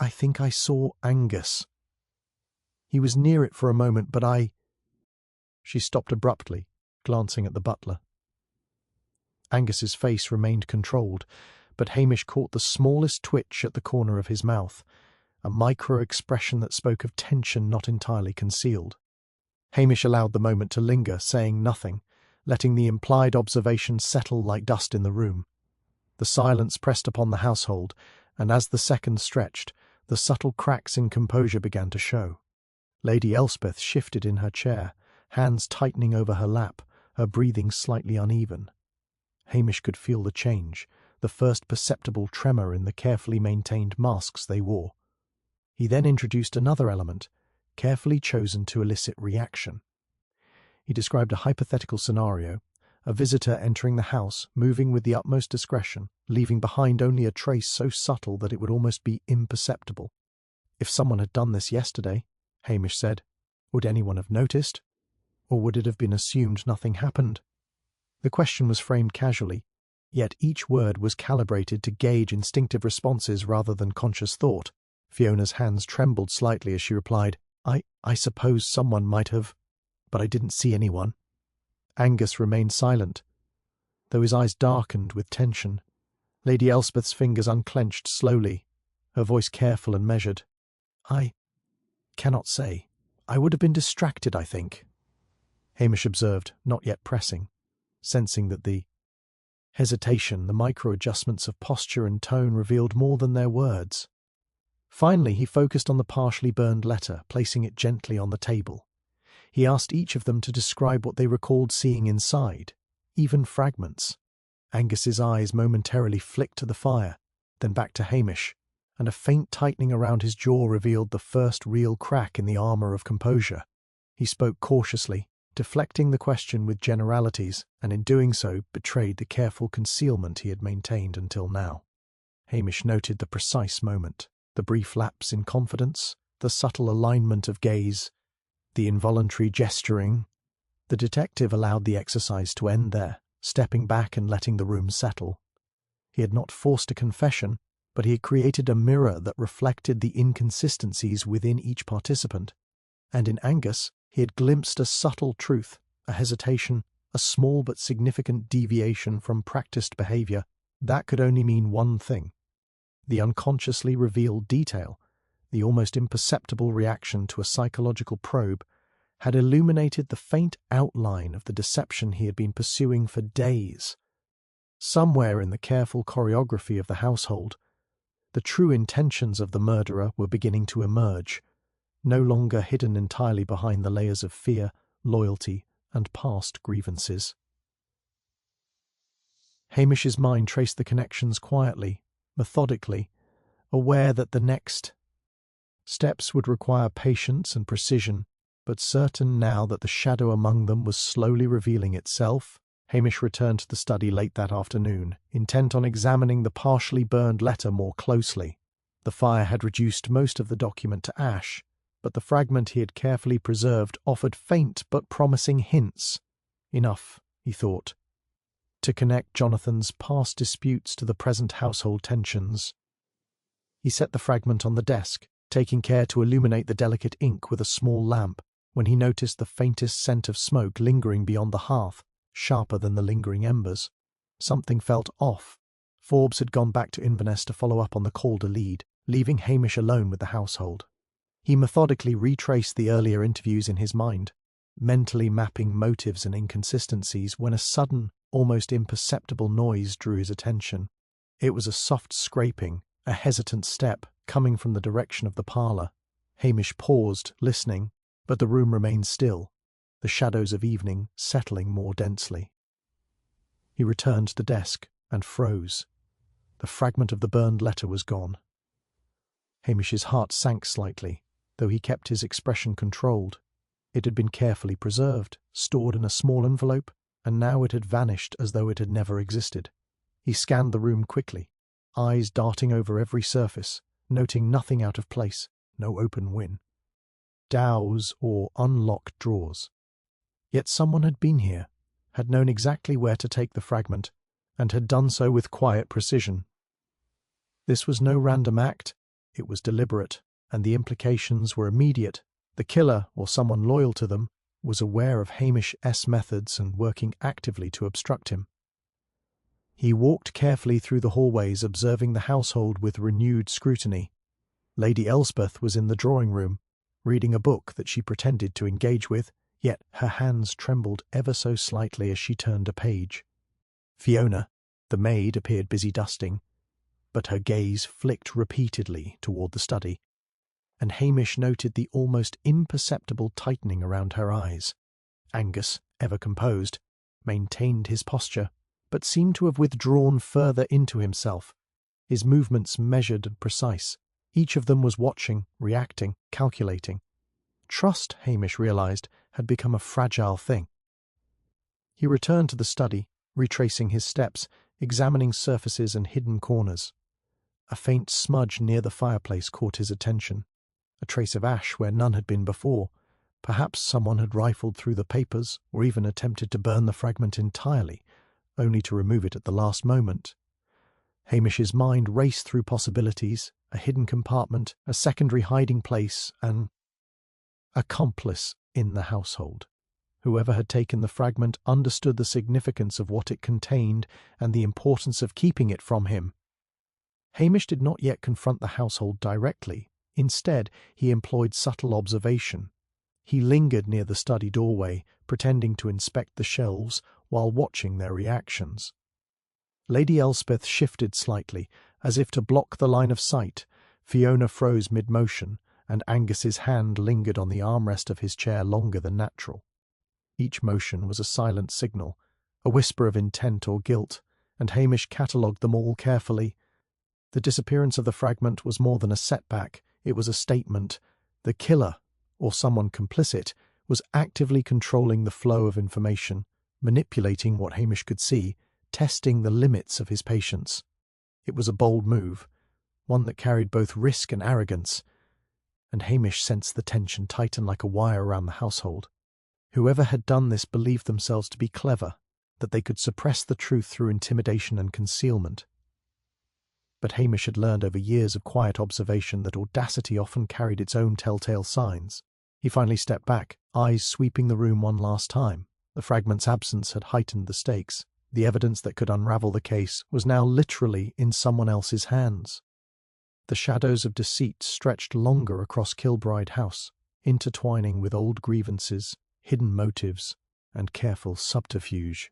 S1: think I saw Angus. He was near it for a moment, but She stopped abruptly, glancing at the butler. Angus's face remained controlled, but Hamish caught the smallest twitch at the corner of his mouth, a micro-expression that spoke of tension not entirely concealed. Hamish allowed the moment to linger, saying nothing, letting the implied observation settle like dust in the room. The silence pressed upon the household, and as the seconds stretched, the subtle cracks in composure began to show. Lady Elspeth shifted in her chair, hands tightening over her lap, her breathing slightly uneven. Hamish could feel the change, the first perceptible tremor in the carefully maintained masks they wore. He then introduced another element, carefully chosen to elicit reaction. He described a hypothetical scenario, a visitor entering the house, moving with the utmost discretion, leaving behind only a trace so subtle that it would almost be imperceptible. "If someone had done this yesterday," Hamish said, "would anyone have noticed? Or would it have been assumed nothing happened?" The question was framed casually, yet each word was calibrated to gauge instinctive responses rather than conscious thought. Fiona's hands trembled slightly as she replied, I suppose someone might have, but I didn't see anyone." Angus remained silent, though his eyes darkened with tension. Lady Elspeth's fingers unclenched slowly, her voice careful and measured. "I cannot say. I would have been distracted, I think," Hamish observed, not yet pressing, sensing that the hesitation, the micro-adjustments of posture and tone revealed more than their words. Finally, he focused on the partially burned letter, placing it gently on the table. He asked each of them to describe what they recalled seeing inside, even fragments. Angus's eyes momentarily flicked to the fire, then back to Hamish, and a faint tightening around his jaw revealed the first real crack in the armour of composure. He spoke cautiously, deflecting the question with generalities, and in doing so betrayed the careful concealment he had maintained until now. Hamish noted the precise moment, the brief lapse in confidence, the subtle alignment of gaze, the involuntary gesturing. The detective allowed the exercise to end there, stepping back and letting the room settle. He had not forced a confession, but he had created a mirror that reflected the inconsistencies within each participant. And in Angus, he had glimpsed a subtle truth, a hesitation, a small but significant deviation from practiced behaviour. That could only mean one thing. The unconsciously revealed detail, the almost imperceptible reaction to a psychological probe, had illuminated the faint outline of the deception he had been pursuing for days. Somewhere in the careful choreography of the household, the true intentions of the murderer were beginning to emerge, no longer hidden entirely behind the layers of fear, loyalty, and past grievances. Hamish's mind traced the connections quietly, methodically, aware that the next steps would require patience and precision, but certain now that the shadow among them was slowly revealing itself. Hamish returned to the study late that afternoon, intent on examining the partially burned letter more closely. The fire had reduced most of the document to ash, but the fragment he had carefully preserved offered faint but promising hints. Enough, he thought. to connect Jonathan's past disputes to the present household tensions. He set the fragment on the desk, taking care to illuminate the delicate ink with a small lamp, when he noticed the faintest scent of smoke lingering beyond the hearth, sharper than the lingering embers. Something felt off. Forbes had gone back to Inverness to follow up on the Calder lead, leaving Hamish alone with the household. He methodically retraced the earlier interviews in his mind, mentally mapping motives and inconsistencies, when a sudden, almost imperceptible noise drew his attention. It was a soft scraping, a hesitant step, coming from the direction of the parlour. Hamish paused, listening, but the room remained still, the shadows of evening settling more densely. He returned to the desk and froze. The fragment of the burned letter was gone. Hamish's heart sank slightly, though he kept his expression controlled. It had been carefully preserved, stored in a small envelope, and now it had vanished as though it had never existed. He scanned the room quickly, eyes darting over every surface, noting nothing out of place, no open win. Dows or unlocked drawers. Yet someone had been here, had known exactly where to take the fragment, and had done so with quiet precision. This was no random act, it was deliberate, and the implications were immediate. The killer, or someone loyal to them, was aware of Hamish's methods and working actively to obstruct him. He walked carefully through the hallways, observing the household with renewed scrutiny. Lady Elspeth was in the drawing-room, reading a book that she pretended to engage with, yet her hands trembled ever so slightly as she turned a page. Fiona, the maid, appeared busy dusting, but her gaze flicked repeatedly toward the study, and Hamish noted the almost imperceptible tightening around her eyes. Angus, ever composed, maintained his posture, but seemed to have withdrawn further into himself, his movements measured and precise. Each of them was watching, reacting, calculating. Trust, Hamish realized, had become a fragile thing. He returned to the study, retracing his steps, examining surfaces and hidden corners. A faint smudge near the fireplace caught his attention, a trace of ash where none had been before. Perhaps someone had rifled through the papers, or even attempted to burn the fragment entirely, only to remove it at the last moment. Hamish's mind raced through possibilities, a hidden compartment, a secondary hiding place, an accomplice in the household. Whoever had taken the fragment understood the significance of what it contained and the importance of keeping it from him. Hamish did not yet confront the household directly. Instead, he employed subtle observation. He lingered near the study doorway, pretending to inspect the shelves while watching their reactions. Lady Elspeth shifted slightly, as if to block the line of sight. Fiona froze mid-motion, and Angus's hand lingered on the armrest of his chair longer than natural. Each motion was a silent signal, a whisper of intent or guilt, and Hamish catalogued them all carefully. The disappearance of the fragment was more than a setback, it was a statement. The killer, or someone complicit, was actively controlling the flow of information, manipulating what Hamish could see, testing the limits of his patience. It was a bold move, one that carried both risk and arrogance, and Hamish sensed the tension tighten like a wire around the household. Whoever had done this believed themselves to be clever, that they could suppress the truth through intimidation and concealment. But Hamish had learned over years of quiet observation that audacity often carried its own telltale signs. He finally stepped back, eyes sweeping the room one last time. The fragment's absence had heightened the stakes. The evidence that could unravel the case was now literally in someone else's hands. The shadows of deceit stretched longer across Kilbride House, intertwining with old grievances, hidden motives, and careful subterfuge.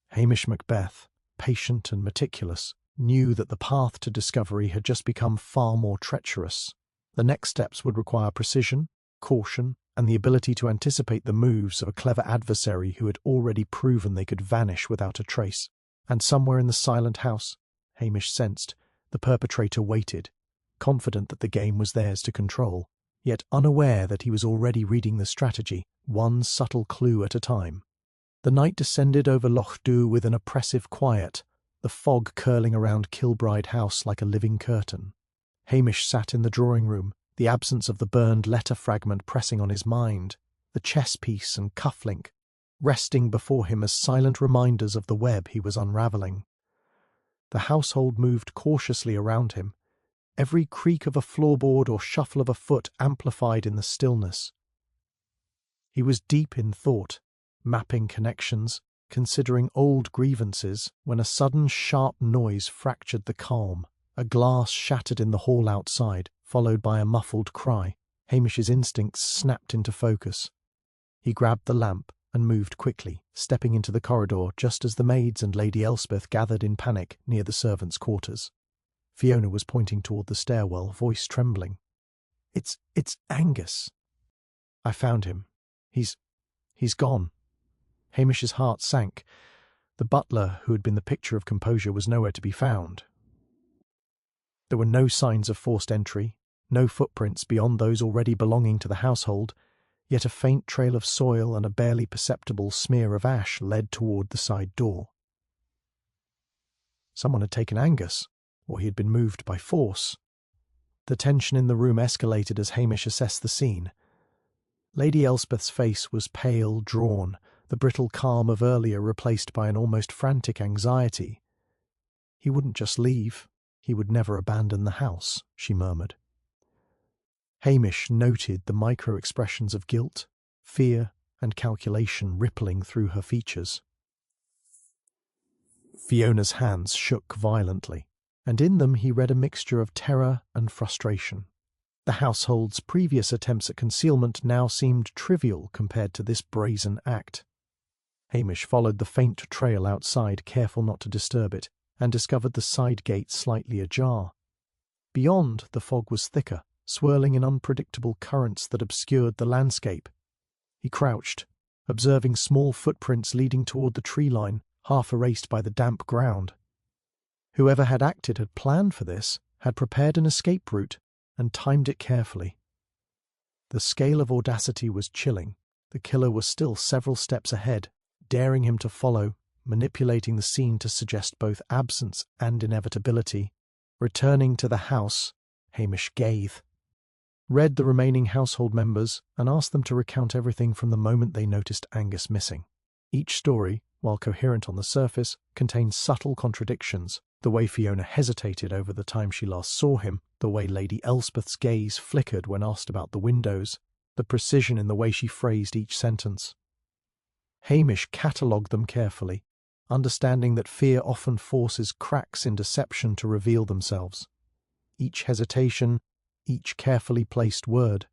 S1: Hamish Macbeth, patient and meticulous, knew that the path to discovery had just become far more treacherous. The next steps would require precision, caution, and the ability to anticipate the moves of a clever adversary who had already proven they could vanish without a trace. And somewhere in the silent house, Hamish sensed, the perpetrator waited, confident that the game was theirs to control, yet unaware that he was already reading the strategy, one subtle clue at a time. The night descended over Loch Dhu with an oppressive quiet, the fog curling around Kilbride House like a living curtain. Hamish sat in the drawing-room, the absence of the burned letter fragment pressing on his mind, the chess piece and cufflink, resting before him as silent reminders of the web he was unravelling. The household moved cautiously around him, every creak of a floorboard or shuffle of a foot amplified in the stillness. He was deep in thought, mapping connections, considering old grievances, when a sudden sharp noise fractured the calm. A glass shattered in the hall outside, followed by a muffled cry. Hamish's instincts snapped into focus. He grabbed the lamp and moved quickly, stepping into the corridor just as the maids and Lady Elspeth gathered in panic near the servants' quarters. Fiona was pointing toward the stairwell, voice trembling. It's Angus. I found him. He's gone." Hamish's heart sank. The butler, who had been the picture of composure, was nowhere to be found. There were no signs of forced entry, no footprints beyond those already belonging to the household, yet a faint trail of soil and a barely perceptible smear of ash led toward the side door. Someone had taken Angus, or he had been moved by force. The tension in the room escalated as Hamish assessed the scene. Lady Elspeth's face was pale, drawn, the brittle calm of earlier replaced by an almost frantic anxiety. He wouldn't just leave. He would never abandon the house, she murmured. Hamish noted the micro-expressions of guilt, fear, and calculation rippling through her features. Fiona's hands shook violently, and in them he read a mixture of terror and frustration. The household's previous attempts at concealment now seemed trivial compared to this brazen act. Hamish followed the faint trail outside, careful not to disturb it, and discovered the side gate slightly ajar. Beyond, the fog was thicker, swirling in unpredictable currents that obscured the landscape. He crouched, observing small footprints leading toward the tree line, half erased by the damp ground. Whoever had acted had planned for this, had prepared an escape route, and timed it carefully. The scale of audacity was chilling. The killer was still several steps ahead, daring him to follow, manipulating the scene to suggest both absence and inevitability. Returning to the house, Hamish Gaith read the remaining household members and asked them to recount everything from the moment they noticed Angus missing. Each story, while coherent on the surface, contained subtle contradictions. The way Fiona hesitated over the time she last saw him, the way Lady Elspeth's gaze flickered when asked about the windows, the precision in the way she phrased each sentence. Hamish catalogued them carefully, understanding that fear often forces cracks in deception to reveal themselves. Each hesitation, each carefully placed word,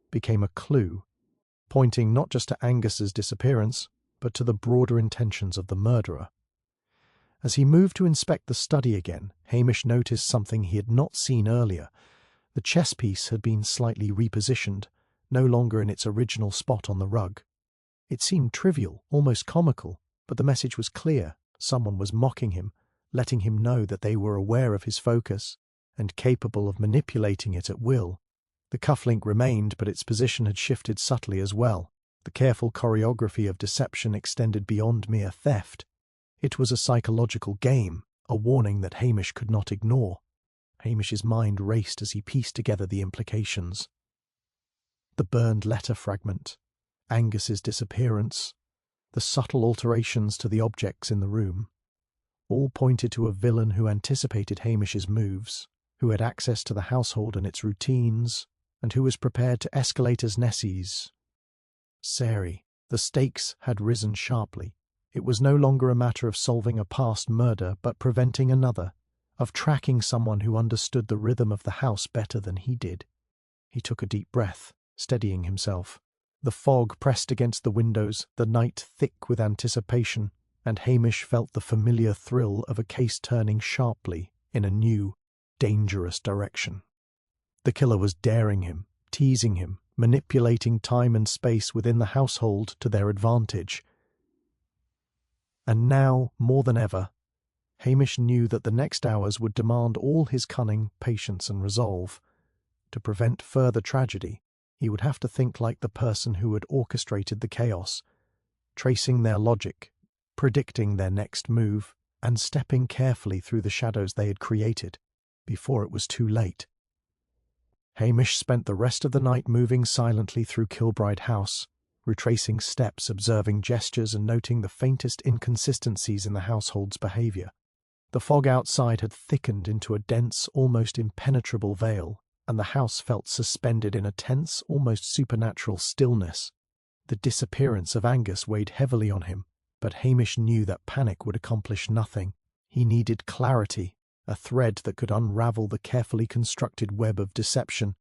S1: became a clue, pointing not just to Angus's disappearance, but to the broader intentions of the murderer. As he moved to inspect the study again, Hamish noticed something he had not seen earlier. The chess piece had been slightly repositioned, no longer in its original spot on the rug. It seemed trivial, almost comical, but the message was clear. Someone was mocking him, letting him know that they were aware of his focus and capable of manipulating it at will. The cufflink remained, but its position had shifted subtly as well. The careful choreography of deception extended beyond mere theft. It was a psychological game, a warning that Hamish could not ignore. Hamish's mind raced as he pieced together the implications. The burned letter fragment, Angus's disappearance, the subtle alterations to the objects in the room, all pointed to a villain who anticipated Hamish's moves, who had access to the household and its routines, and who was prepared to escalate as Nessie's. Sari. The stakes had risen sharply. It was no longer a matter of solving a past murder, but preventing another, of tracking someone who understood the rhythm of the house better than he did. He took a deep breath, steadying himself. The fog pressed against the windows, the night thick with anticipation, and Hamish felt the familiar thrill of a case turning sharply in a new, dangerous direction. The killer was daring him, teasing him, manipulating time and space within the household to their advantage. And now, more than ever, Hamish knew that the next hours would demand all his cunning, patience, and resolve. To prevent further tragedy, he would have to think like the person who had orchestrated the chaos, tracing their logic, predicting their next move, and stepping carefully through the shadows they had created, before it was too late. Hamish spent the rest of the night moving silently through Kilbride House, retracing steps, observing gestures, and noting the faintest inconsistencies in the household's behavior. The fog outside had thickened into a dense, almost impenetrable veil, and the house felt suspended in a tense, almost supernatural stillness. The disappearance of Angus weighed heavily on him, but Hamish knew that panic would accomplish nothing. He needed clarity, a thread that could unravel the carefully constructed web of deception.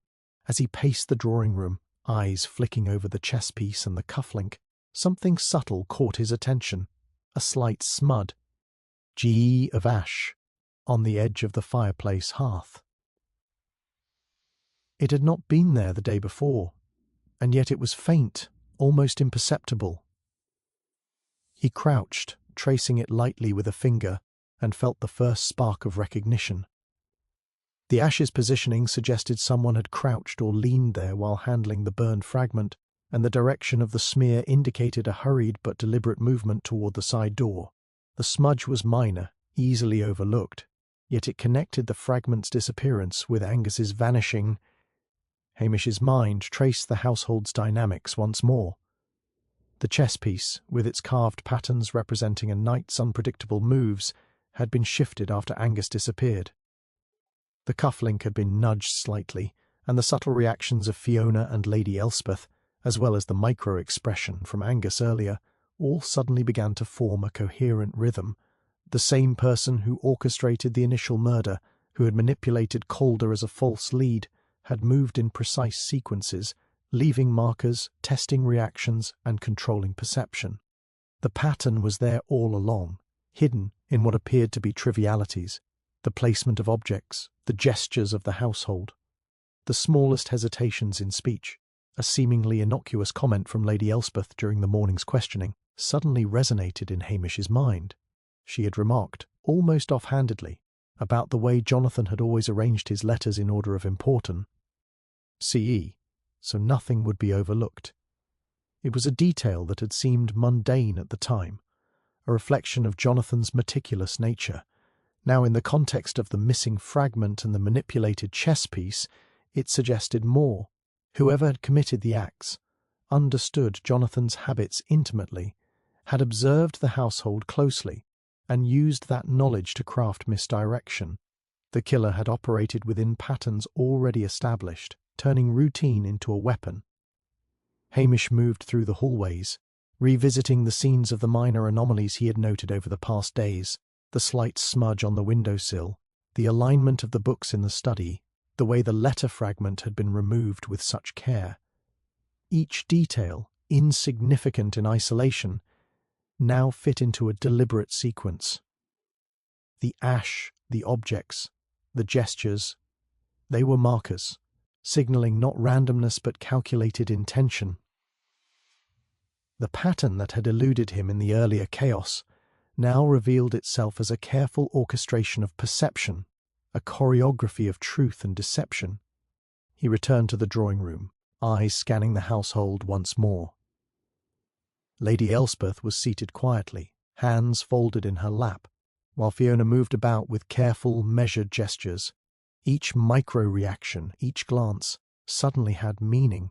S1: As he paced the drawing room, eyes flicking over the chess piece and the cufflink, something subtle caught his attention, a slight smud, G of ash, on the edge of the fireplace hearth. It had not been there the day before, and yet it was faint, almost imperceptible. He crouched, tracing it lightly with a finger, and felt the first spark of recognition. The ash's positioning suggested someone had crouched or leaned there while handling the burned fragment, and the direction of the smear indicated a hurried but deliberate movement toward the side door. The smudge was minor, easily overlooked, yet it connected the fragment's disappearance with Angus's vanishing. Hamish's mind traced the household's dynamics once more. The chess piece, with its carved patterns representing a knight's unpredictable moves, had been shifted after Angus disappeared. The cufflink had been nudged slightly, and the subtle reactions of Fiona and Lady Elspeth, as well as the micro-expression from Angus earlier, all suddenly began to form a coherent rhythm. The same person who orchestrated the initial murder, who had manipulated Calder as a false lead, had moved in precise sequences, leaving markers, testing reactions, and controlling perception. The pattern was there all along, hidden in what appeared to be trivialities, the placement of objects, the gestures of the household, the smallest hesitations in speech. A seemingly innocuous comment from Lady Elspeth during the morning's questioning suddenly resonated in Hamish's mind. She had remarked, almost offhandedly, about the way Jonathan had always arranged his letters in order of importance, CE, so nothing would be overlooked. It was a detail that had seemed mundane at the time, a reflection of Jonathan's meticulous nature. Now, in the context of the missing fragment and the manipulated chess piece, it suggested more. Whoever had committed the acts understood Jonathan's habits intimately, had observed the household closely, and used that knowledge to craft misdirection. The killer had operated within patterns already established, turning routine into a weapon. Hamish moved through the hallways, revisiting the scenes of the minor anomalies he had noted over the past days, the slight smudge on the windowsill, the alignment of the books in the study, the way the letter fragment had been removed with such care. Each detail, insignificant in isolation, now fit into a deliberate sequence. The ash, the objects, the gestures, they were markers, signalling not randomness but calculated intention. The pattern that had eluded him in the earlier chaos now revealed itself as a careful orchestration of perception, a choreography of truth and deception. He returned to the drawing room, eyes scanning the household once more. Lady Elspeth was seated quietly, hands folded in her lap, while Fiona moved about with careful, measured gestures. Each micro-reaction, each glance, suddenly had meaning.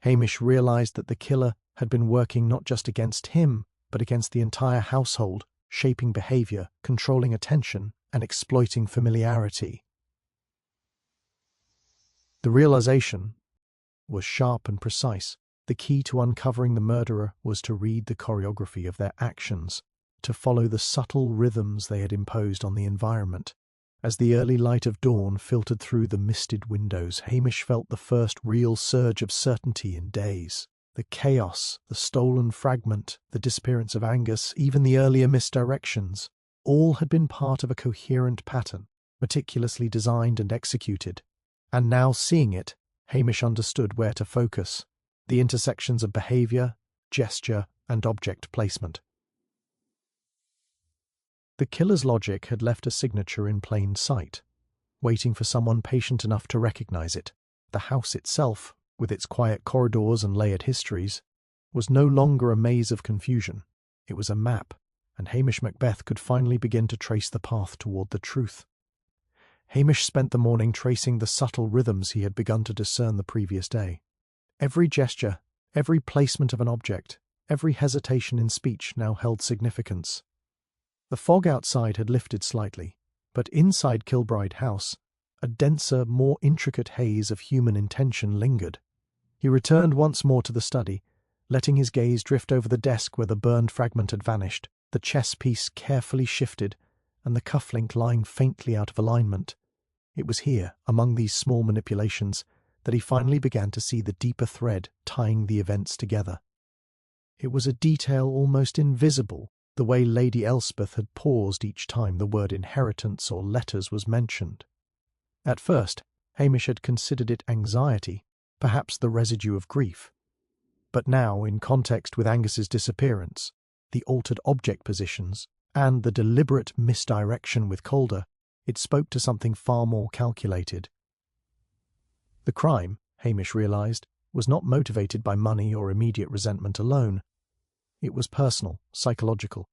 S1: Hamish realized that the killer had been working not just against him, but against the entire household, shaping behavior, controlling attention, and exploiting familiarity. The realization was sharp and precise. The key to uncovering the murderer was to read the choreography of their actions, to follow the subtle rhythms they had imposed on the environment. As the early light of dawn filtered through the misted windows, Hamish felt the first real surge of certainty in days. The chaos, the stolen fragment, the disappearance of Angus, even the earlier misdirections, all had been part of a coherent pattern, meticulously designed and executed. And now, seeing it, Hamish understood where to focus: the intersections of behavior, gesture, and object placement. The killer's logic had left a signature in plain sight, waiting for someone patient enough to recognize it. The house itself, with its quiet corridors and layered histories, was no longer a maze of confusion. It was a map, and Hamish Macbeth could finally begin to trace the path toward the truth. Hamish spent the morning tracing the subtle rhythms he had begun to discern the previous day. Every gesture, Every placement of an object, every hesitation in speech now held significance. The fog outside had lifted slightly, but inside Kilbride House, a denser, more intricate haze of human intention lingered. He returned once more to the study, letting his gaze drift over the desk where the burned fragment had vanished, the chess piece carefully shifted, and the cufflink lying faintly out of alignment. It was here, among these small manipulations, that he finally began to see the deeper thread tying the events together. It was a detail almost invisible, the way Lady Elspeth had paused each time the word inheritance or letters was mentioned. At first, Hamish had considered it anxiety, perhaps the residue of grief. But now, in context with Angus's disappearance, the altered object positions, and the deliberate misdirection with Calder, it spoke to something far more calculated. The crime, Hamish realised, was not motivated by money or immediate resentment alone. It was personal, psychological,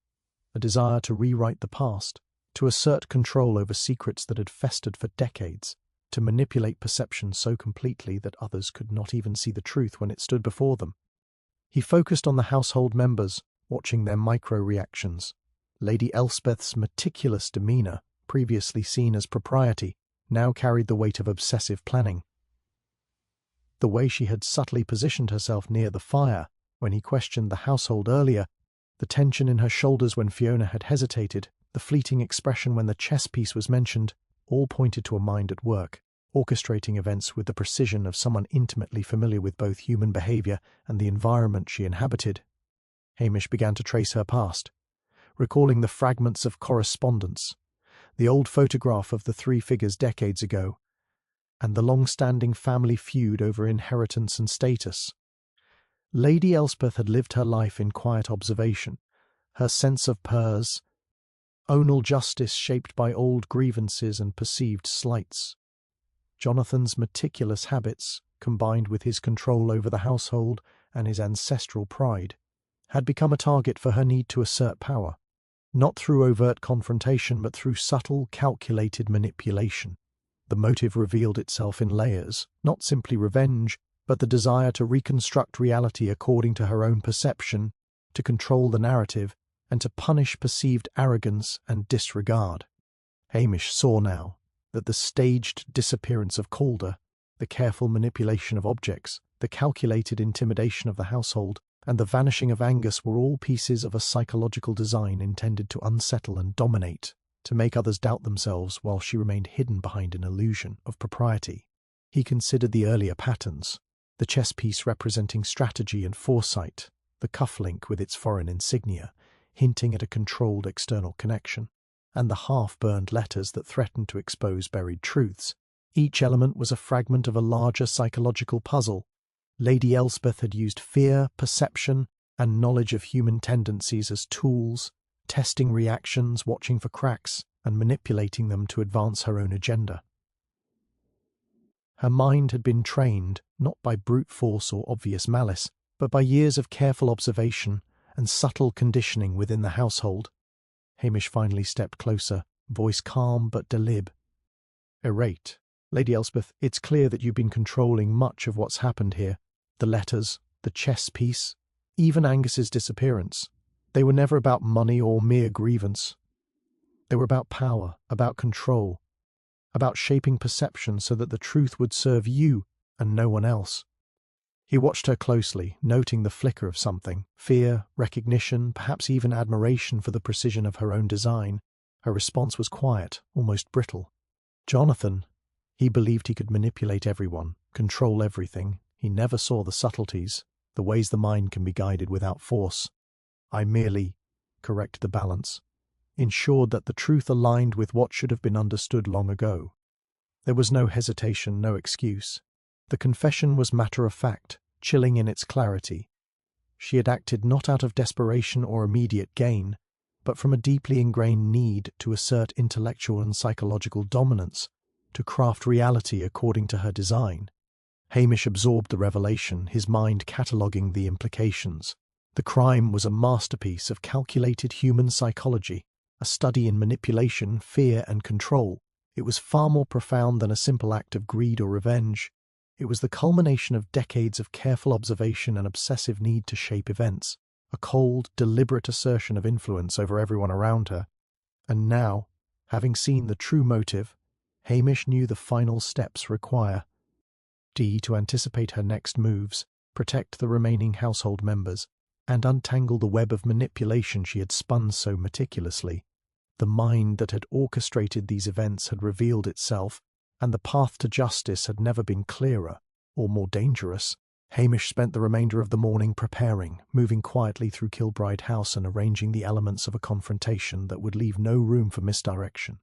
S1: a desire to rewrite the past, to assert control over secrets that had festered for decades, to manipulate perception so completely that others could not even see the truth when it stood before them. He focused on the household members, watching their micro-reactions. Lady Elspeth's meticulous demeanour, previously seen as propriety, now carried the weight of obsessive planning. The way she had subtly positioned herself near the fire when he questioned the household earlier, the tension in her shoulders when Fiona had hesitated, the fleeting expression when the chess piece was mentioned, all pointed to a mind at work, orchestrating events with the precision of someone intimately familiar with both human behaviour and the environment she inhabited. Hamish began to trace her past, recalling the fragments of correspondence, the old photograph of the three figures decades ago, and the long-standing family feud over inheritance and status. Lady Elspeth had lived her life in quiet observation, her sense of purse, ownal justice shaped by old grievances and perceived slights. Jonathan's meticulous habits, combined with his control over the household and his ancestral pride, had become a target for her need to assert power, not through overt confrontation but through subtle, calculated manipulation. The motive revealed itself in layers, not simply revenge, but the desire to reconstruct reality according to her own perception, to control the narrative, and to punish perceived arrogance and disregard. Hamish saw now that the staged disappearance of Calder, the careful manipulation of objects, the calculated intimidation of the household, and the vanishing of Angus were all pieces of a psychological design intended to unsettle and dominate, to make others doubt themselves while she remained hidden behind an illusion of propriety. He considered the earlier patterns, the chess piece representing strategy and foresight, the cufflink with its foreign insignia, hinting at a controlled external connection, and the half-burned letters that threatened to expose buried truths. Each element was a fragment of a larger psychological puzzle. Lady Elspeth had used fear, perception, and knowledge of human tendencies as tools, testing reactions, watching for cracks, and manipulating them to advance her own agenda. Her mind had been trained, not by brute force or obvious malice, but by years of careful observation and subtle conditioning within the household. Hamish finally stepped closer, voice calm but delib. Irate. Lady Elspeth, it's clear that you've been controlling much of what's happened here. The letters, the chess piece, even Angus's disappearance. They were never about money or mere grievance. They were about power, about control, about shaping perception so that the truth would serve you and no one else. He watched her closely, noting the flicker of something, fear, recognition, perhaps even admiration for the precision of her own design. Her response was quiet, almost brittle. Jonathan, he believed he could manipulate everyone, control everything. He never saw the subtleties, the ways the mind can be guided without force. I merely corrected the balance, ensured that the truth aligned with what should have been understood long ago. There was no hesitation, no excuse. The confession was matter-of-fact, chilling in its clarity. She had acted not out of desperation or immediate gain, but from a deeply ingrained need to assert intellectual and psychological dominance, to craft reality according to her design. Hamish absorbed the revelation, his mind cataloguing the implications. The crime was a masterpiece of calculated human psychology, a study in manipulation, fear, and control. It was far more profound than a simple act of greed or revenge. It was the culmination of decades of careful observation and obsessive need to shape events, a cold, deliberate assertion of influence over everyone around her. And now, having seen the true motive, Hamish knew the final steps require to anticipate her next moves, protect the remaining household members, and untangle the web of manipulation she had spun so meticulously. The mind that had orchestrated these events had revealed itself, and the path to justice had never been clearer or more dangerous. Hamish spent the remainder of the morning preparing, moving quietly through Kilbride House and arranging the elements of a confrontation that would leave no room for misdirection.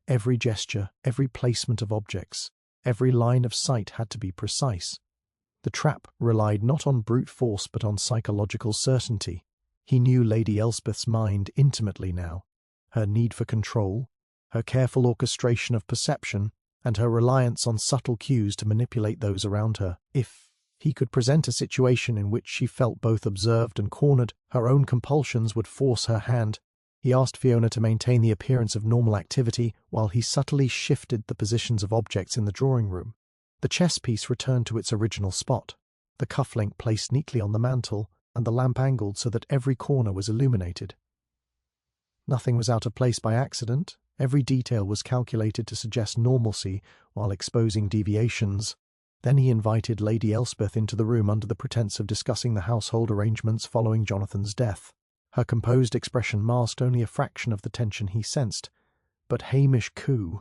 S1: Every gesture, every placement of objects, every line of sight had to be precise. The trap relied not on brute force but on psychological certainty. He knew Lady Elspeth's mind intimately now, her need for control, her careful orchestration of perception, and her reliance on subtle cues to manipulate those around her. If he could present a situation in which she felt both observed and cornered, her own compulsions would force her hand. He asked Fiona to maintain the appearance of normal activity while he subtly shifted the positions of objects in the drawing room. The chess piece returned to its original spot, the cufflink placed neatly on the mantel, and the lamp angled so that every corner was illuminated. Nothing was out of place by accident. Every detail was calculated to suggest normalcy while exposing deviations. Then he invited Lady Elspeth into the room under the pretence of discussing the household arrangements following Jonathan's death. Her composed expression masked only a fraction of the tension he sensed. But Hamish could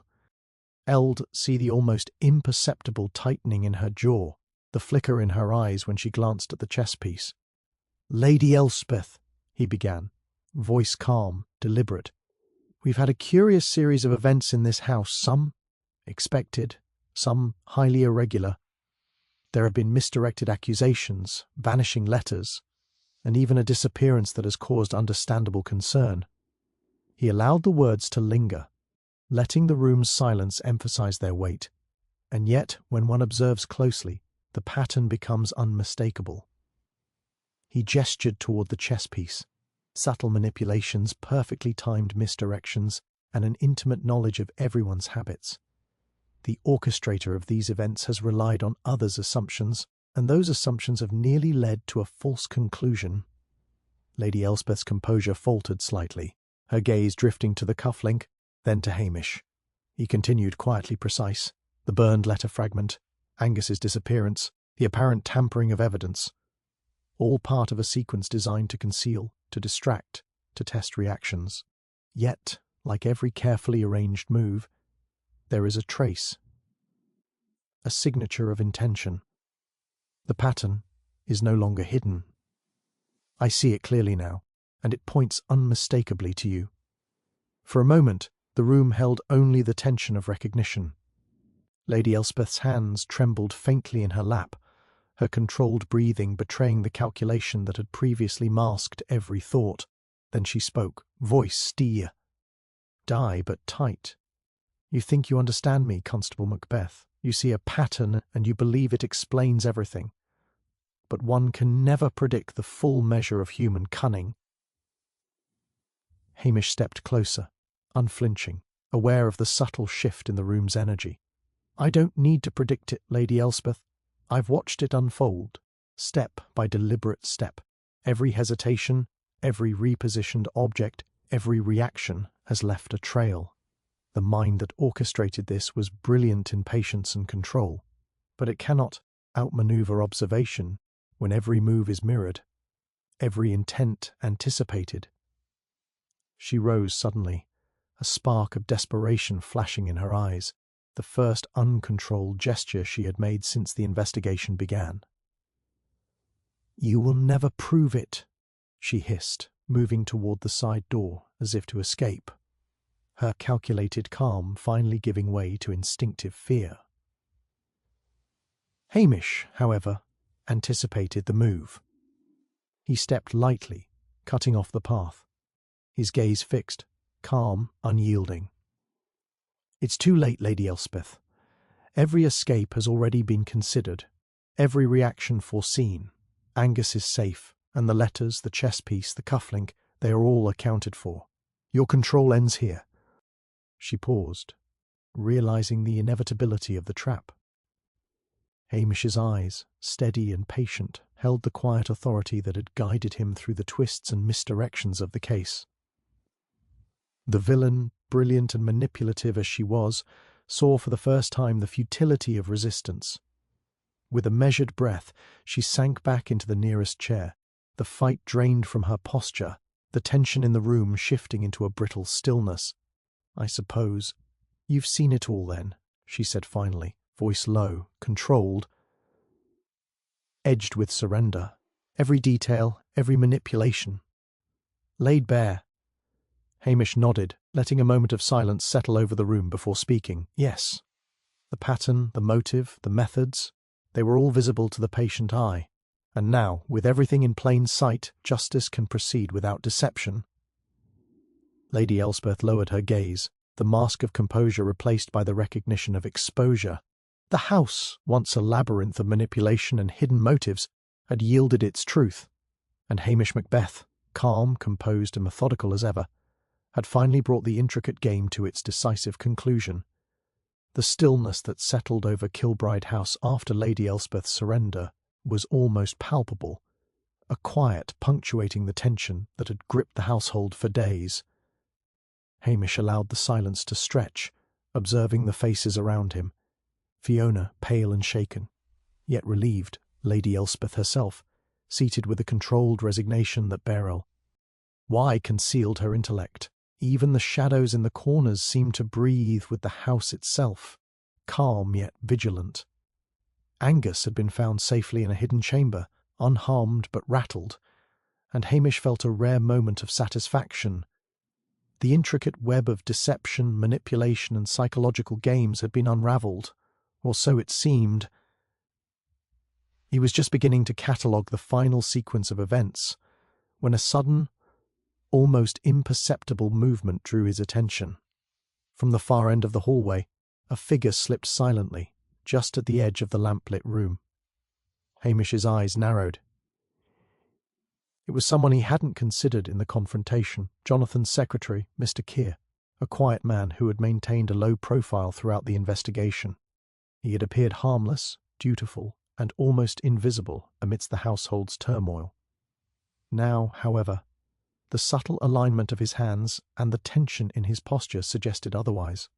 S1: see the almost imperceptible tightening in her jaw, the flicker in her eyes when she glanced at the chess piece. "Lady Elspeth," he began, voice calm, deliberate. "We've had a curious series of events in this house, some expected, some highly irregular. There have been misdirected accusations, vanishing letters, and even a disappearance that has caused understandable concern." He allowed the words to linger, letting the room's silence emphasize their weight. And yet, when one observes closely, the pattern becomes unmistakable. He gestured toward the chess piece. Subtle manipulations, perfectly timed misdirections, and an intimate knowledge of everyone's habits. The orchestrator of these events has relied on others' assumptions, and those assumptions have nearly led to a false conclusion. Lady Elspeth's composure faltered slightly, her gaze drifting to the cufflink, then to Hamish. He continued, quietly precise. The burned letter fragment, Angus's disappearance, the apparent tampering of evidence. All part of a sequence designed to conceal, to distract, to test reactions. Yet, like every carefully arranged move, there is a trace, a signature of intention. The pattern is no longer hidden. I see it clearly now, and it points unmistakably to you. For a moment, the room held only the tension of recognition. Lady Elspeth's hands trembled faintly in her lap, her controlled breathing betraying the calculation that had previously masked every thought. Then she spoke, voice steady, but tight. "You think you understand me, Constable Macbeth. You see a pattern and you believe it explains everything. But one can never predict the full measure of human cunning." Hamish stepped closer, unflinching, aware of the subtle shift in the room's energy. "I don't need to predict it, Lady Elspeth. I've watched it unfold, step by deliberate step. Every hesitation, every repositioned object, every reaction has left a trail. The mind that orchestrated this was brilliant in patience and control, but it cannot outmaneuver observation when every move is mirrored, every intent anticipated." She rose suddenly, a spark of desperation flashing in her eyes, the first uncontrolled gesture she had made since the investigation began. "You will never prove it," she hissed, moving toward the side door as if to escape, her calculated calm finally giving way to instinctive fear. Hamish, however, anticipated the move. He stepped lightly, cutting off the path, his gaze fixed, calm, unyielding. "It's too late, Lady Elspeth. Every escape has already been considered, every reaction foreseen. Angus is safe, and the letters, the chess piece, the cufflink, they are all accounted for. Your control ends here." She paused, realizing the inevitability of the trap. Hamish's eyes, steady and patient, held the quiet authority that had guided him through the twists and misdirections of the case. The villain, brilliant and manipulative as she was, saw for the first time the futility of resistance. With a measured breath, she sank back into the nearest chair, the fight drained from her posture, the tension in the room shifting into a brittle stillness. "I suppose you've seen it all, then," she said finally, voice low, controlled, edged with surrender. "Every detail, every manipulation, laid bare." Hamish nodded, letting a moment of silence settle over the room before speaking. "Yes. The pattern, the motive, the methods, they were all visible to the patient eye. And now, with everything in plain sight, justice can proceed without deception." Lady Elspeth lowered her gaze, the mask of composure replaced by the recognition of exposure. The house, once a labyrinth of manipulation and hidden motives, had yielded its truth, and Hamish Macbeth, calm, composed and methodical as ever, had finally brought the intricate game to its decisive conclusion. The stillness that settled over Kilbride House after Lady Elspeth's surrender was almost palpable, a quiet punctuating the tension that had gripped the household for days. Hamish allowed the silence to stretch, observing the faces around him. Fiona, pale and shaken, yet relieved, Lady Elspeth herself, seated with a controlled resignation that Beryl. Why concealed her intellect? Even the shadows in the corners seemed to breathe with the house itself, calm yet vigilant. Angus had been found safely in a hidden chamber, unharmed but rattled, and Hamish felt a rare moment of satisfaction. The intricate web of deception, manipulation, and psychological games had been unravelled, or so it seemed. He was just beginning to catalogue the final sequence of events, when a sudden, almost imperceptible movement drew his attention. From the far end of the hallway, a figure slipped silently, just at the edge of the lamplit room. Hamish's eyes narrowed. It was someone he hadn't considered in the confrontation, Jonathan's secretary, Mr. Keir, a quiet man who had maintained a low profile throughout the investigation. He had appeared harmless, dutiful, and almost invisible amidst the household's turmoil. Now, however, the subtle alignment of his hands and the tension in his posture suggested otherwise.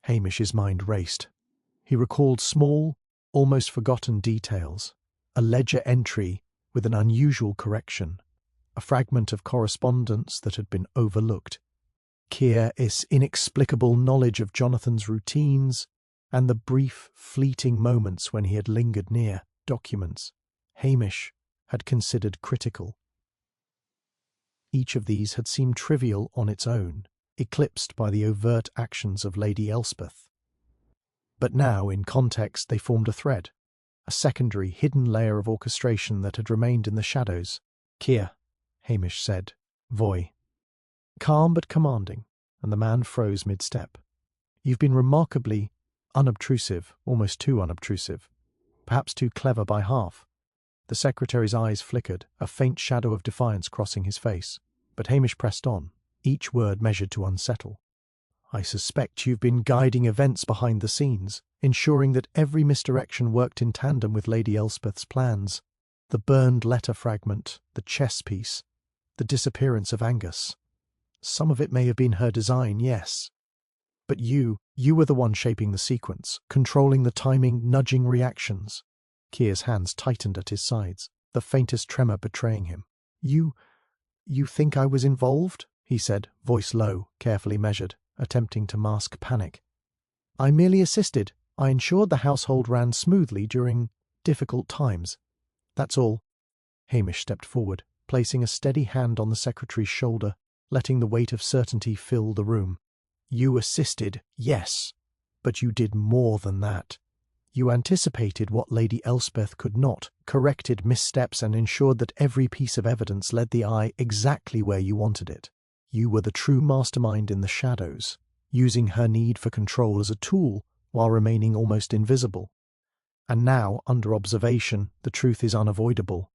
S1: Hamish's mind raced. He recalled small, almost forgotten details, a ledger entry with an unusual correction, a fragment of correspondence that had been overlooked, Keir's inexplicable knowledge of Jonathan's routines, and the brief, fleeting moments when he had lingered near documents Hamish had considered critical. Each of these had seemed trivial on its own, eclipsed by the overt actions of Lady Elspeth. But now, in context, they formed a thread, a secondary, hidden layer of orchestration that had remained in the shadows. "Keir," Hamish said, voice calm but commanding, and the man froze mid-step. "You've been remarkably unobtrusive, almost too unobtrusive, perhaps too clever by half." The secretary's eyes flickered, a faint shadow of defiance crossing his face, but Hamish pressed on, each word measured to unsettle. "I suspect you've been guiding events behind the scenes, ensuring that every misdirection worked in tandem with Lady Elspeth's plans. The burned letter fragment, the chess piece, the disappearance of Angus. Some of it may have been her design, yes. But you were the one shaping the sequence, controlling the timing, nudging reactions." Keir's hands tightened at his sides, the faintest tremor betraying him. You think I was involved?" he said, voice low, carefully measured, attempting to mask panic. "I merely assisted. I ensured the household ran smoothly during difficult times. That's all." Hamish stepped forward, placing a steady hand on the secretary's shoulder, letting the weight of certainty fill the room. "You assisted, yes, but you did more than that. You anticipated what Lady Elspeth could not, corrected missteps, and ensured that every piece of evidence led the eye exactly where you wanted it. You were the true mastermind in the shadows, using her need for control as a tool while remaining almost invisible. And now, under observation, the truth is unavoidable."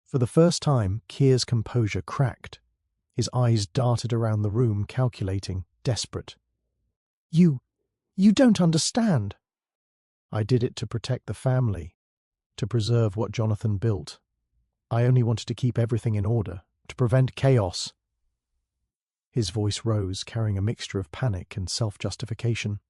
S1: For the first time, Keir's composure cracked. His eyes darted around the room, calculating, desperate. You don't understand." I did it to protect the family, to preserve what Jonathan built. I only wanted to keep everything in order, to prevent chaos." His voice rose, carrying a mixture of panic and self-justification.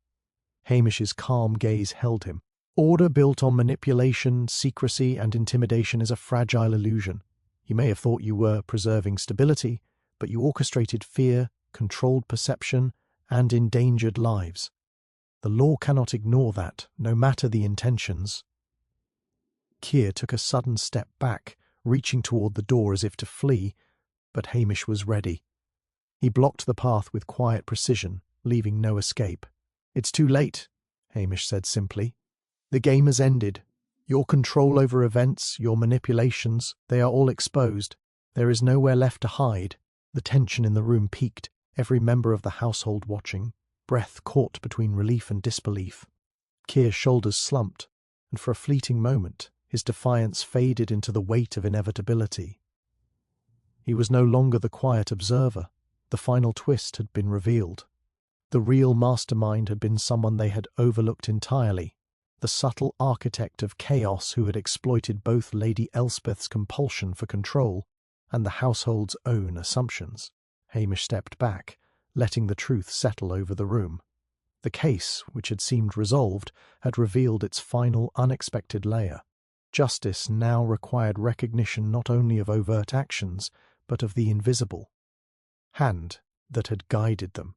S1: Hamish's calm gaze held him. "Order built on manipulation, secrecy, and intimidation is a fragile illusion. You may have thought you were preserving stability, but you orchestrated fear, controlled perception, and endangered lives. The law cannot ignore that, no matter the intentions." Keir took a sudden step back, reaching toward the door as if to flee, but Hamish was ready. He blocked the path with quiet precision, leaving no escape. "It's too late," Hamish said simply. "The game has ended. Your control over events, your manipulations, they are all exposed. There is nowhere left to hide." The tension in the room peaked, every member of the household watching, breath caught between relief and disbelief. Keir's shoulders slumped, and for a fleeting moment his defiance faded into the weight of inevitability. He was no longer the quiet observer. The final twist had been revealed. The real mastermind had been someone they had overlooked entirely, the subtle architect of chaos who had exploited both Lady Elspeth's compulsion for control and the household's own assumptions. Hamish stepped back, letting the truth settle over the room. The case, which had seemed resolved, had revealed its final unexpected layer. Justice now required recognition not only of overt actions, but of the invisible hand that had guided them.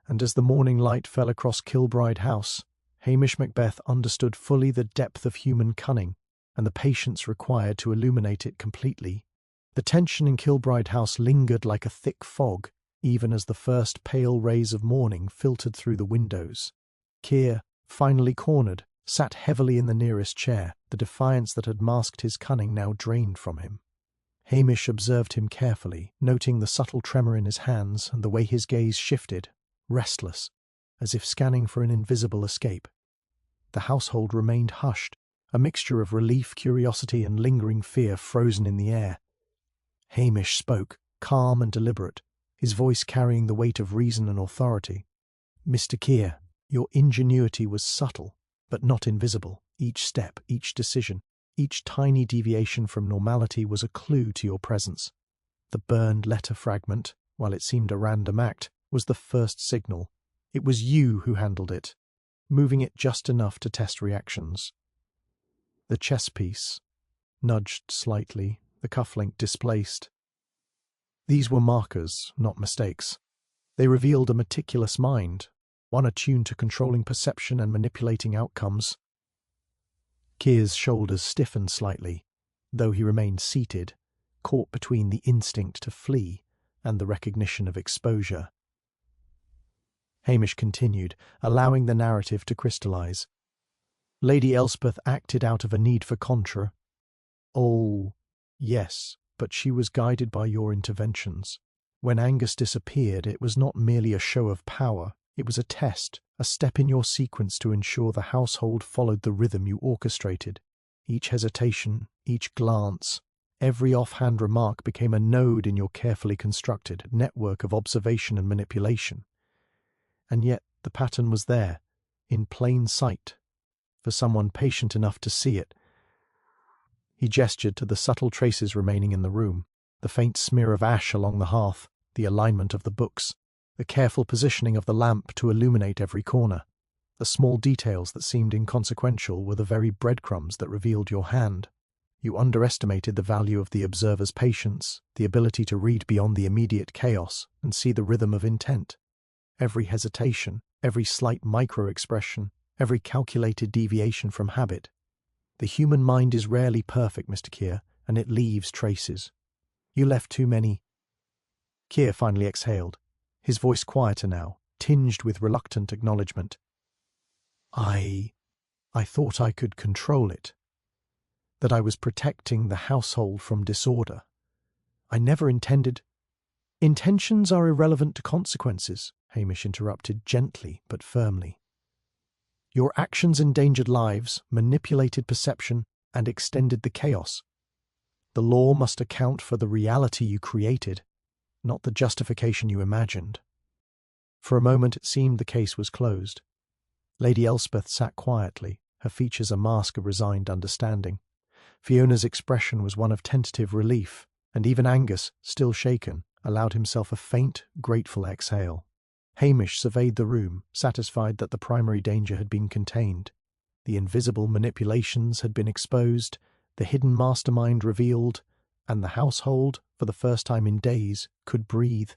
S1: And as the morning light fell across Kilbride House, Hamish Macbeth understood fully the depth of human cunning and the patience required to illuminate it completely. The tension in Kilbride House lingered like a thick fog, even as the first pale rays of morning filtered through the windows. Keir, finally cornered, sat heavily in the nearest chair, the defiance that had masked his cunning now drained from him. Hamish observed him carefully, noting the subtle tremor in his hands and the way his gaze shifted, restless, as if scanning for an invisible escape. The household remained hushed, a mixture of relief, curiosity, and lingering fear frozen in the air. Hamish spoke, calm and deliberate, his voice carrying the weight of reason and authority. "Mr. Keir, your ingenuity was subtle, but not invisible. Each step, each decision, each tiny deviation from normality was a clue to your presence. The burned letter fragment, while it seemed a random act, was the first signal. It was you who handled it, moving it just enough to test reactions." The chess piece nudged slightly, the cufflink displaced. These were markers, not mistakes. They revealed a meticulous mind, one attuned to controlling perception and manipulating outcomes. Keir's shoulders stiffened slightly, though he remained seated, caught between the instinct to flee and the recognition of exposure. Hamish continued, allowing the narrative to crystallize. "Lady Elspeth acted out of a need for contra. Oh, yes, but she was guided by your interventions. When Angus disappeared, it was not merely a show of power. It was a test, a step in your sequence to ensure the household followed the rhythm you orchestrated. Each hesitation, each glance, every offhand remark became a node in your carefully constructed network of observation and manipulation. And yet the pattern was there, in plain sight, for someone patient enough to see it." He gestured to the subtle traces remaining in the room, the faint smear of ash along the hearth, the alignment of the books, the careful positioning of the lamp to illuminate every corner. The small details that seemed inconsequential were the very breadcrumbs that revealed your hand. You underestimated the value of the observer's patience, the ability to read beyond the immediate chaos and see the rhythm of intent. Every hesitation, every slight micro-expression, every calculated deviation from habit. The human mind is rarely perfect, Mr. Keir, and it leaves traces. You left too many. Keir finally exhaled, his voice quieter now, tinged with reluctant acknowledgement. I thought I could control it. That I was protecting the household from disorder. I never intended— Intentions are irrelevant to consequences, Hamish interrupted gently but firmly. Your actions endangered lives, manipulated perception, and extended the chaos. The law must account for the reality you created, not the justification you imagined. For a moment it seemed the case was closed. Lady Elspeth sat quietly, her features a mask of resigned understanding. Fiona's expression was one of tentative relief, and even Angus, still shaken, allowed himself a faint, grateful exhale. Hamish surveyed the room, satisfied that the primary danger had been contained. The invisible manipulations had been exposed, the hidden mastermind revealed, and the household, for the first time in days, could breathe.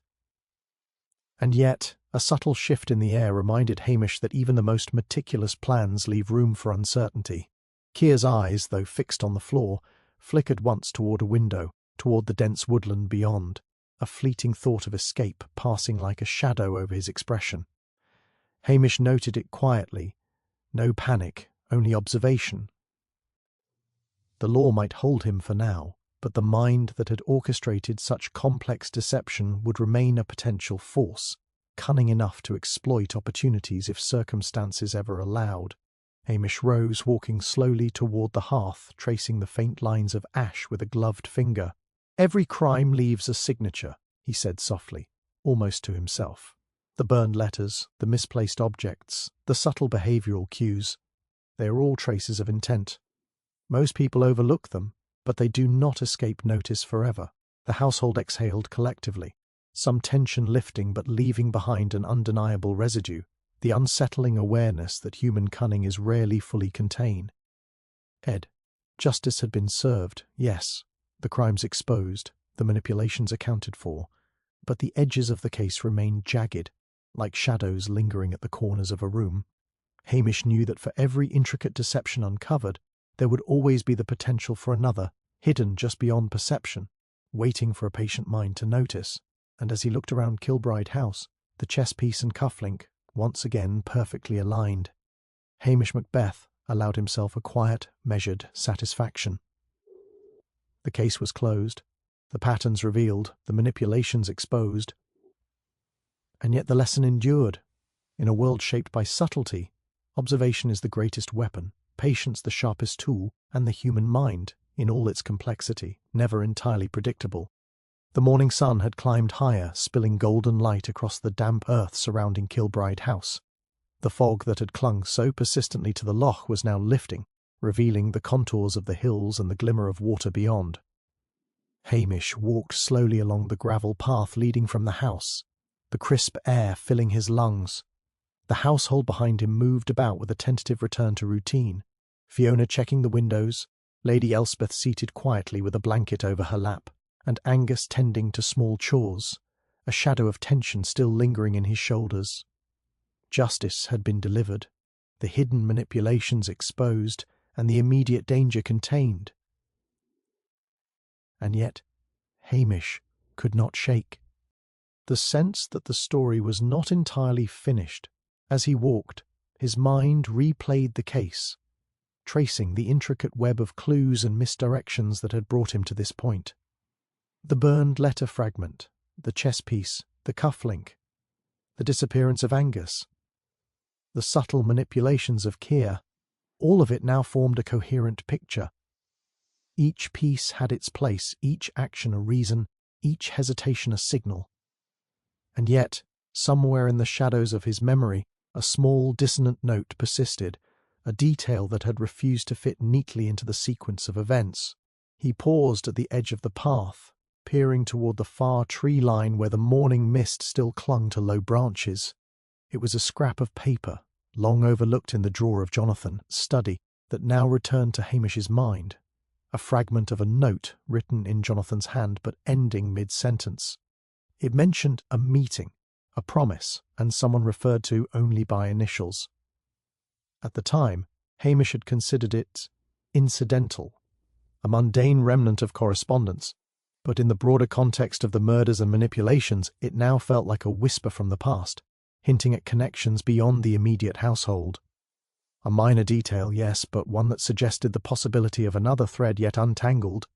S1: And yet, a subtle shift in the air reminded Hamish that even the most meticulous plans leave room for uncertainty. Keir's eyes, though fixed on the floor, flickered once toward a window, toward the dense woodland beyond, a fleeting thought of escape passing like a shadow over his expression. Hamish noted it quietly. No panic, only observation. The law might hold him for now, but the mind that had orchestrated such complex deception would remain a potential force, cunning enough to exploit opportunities if circumstances ever allowed. Hamish rose, walking slowly toward the hearth, tracing the faint lines of ash with a gloved finger. "Every crime leaves a signature," he said softly, almost to himself. "The burned letters, the misplaced objects, the subtle behavioral cues. They are all traces of intent. Most people overlook them, but they do not escape notice forever." The household exhaled collectively, some tension lifting but leaving behind an undeniable residue, the unsettling awareness that human cunning is rarely fully contained. Ed. Justice had been served, yes, the crimes exposed, the manipulations accounted for, but the edges of the case remained jagged, like shadows lingering at the corners of a room. Hamish knew that for every intricate deception uncovered, there would always be the potential for another, hidden just beyond perception, waiting for a patient mind to notice. And as he looked around Kilbride House, the chess piece and cufflink, once again perfectly aligned, Hamish Macbeth allowed himself a quiet, measured satisfaction. The case was closed, the patterns revealed, the manipulations exposed. And yet the lesson endured. In a world shaped by subtlety, observation is the greatest weapon, patience the sharpest tool, and the human mind, in all its complexity, never entirely predictable. The morning sun had climbed higher, spilling golden light across the damp earth surrounding Kilbride House. The fog that had clung so persistently to the loch was now lifting, revealing the contours of the hills and the glimmer of water beyond. Hamish walked slowly along the gravel path leading from the house, the crisp air filling his lungs. The household behind him moved about with a tentative return to routine. Fiona checking the windows, Lady Elspeth seated quietly with a blanket over her lap, and Angus tending to small chores, a shadow of tension still lingering in his shoulders. Justice had been delivered, the hidden manipulations exposed, and the immediate danger contained. And yet, Hamish could not shake the sense that the story was not entirely finished. As he walked, his mind replayed the case, tracing the intricate web of clues and misdirections that had brought him to this point. The burned letter fragment, the chess piece, the cufflink, the disappearance of Angus, the subtle manipulations of Keir, all of it now formed a coherent picture. Each piece had its place, each action a reason, each hesitation a signal. And yet, somewhere in the shadows of his memory, a small dissonant note persisted, a detail that had refused to fit neatly into the sequence of events. He paused at the edge of the path, peering toward the far tree line where the morning mist still clung to low branches. It was a scrap of paper, long overlooked in the drawer of Jonathan's study, that now returned to Hamish's mind, a fragment of a note written in Jonathan's hand but ending mid-sentence. It mentioned a meeting, a promise, and someone referred to only by initials. At the time, Hamish had considered it incidental, a mundane remnant of correspondence, but in the broader context of the murders and manipulations, it now felt like a whisper from the past, hinting at connections beyond the immediate household. A minor detail, yes, but one that suggested the possibility of another thread yet untangled.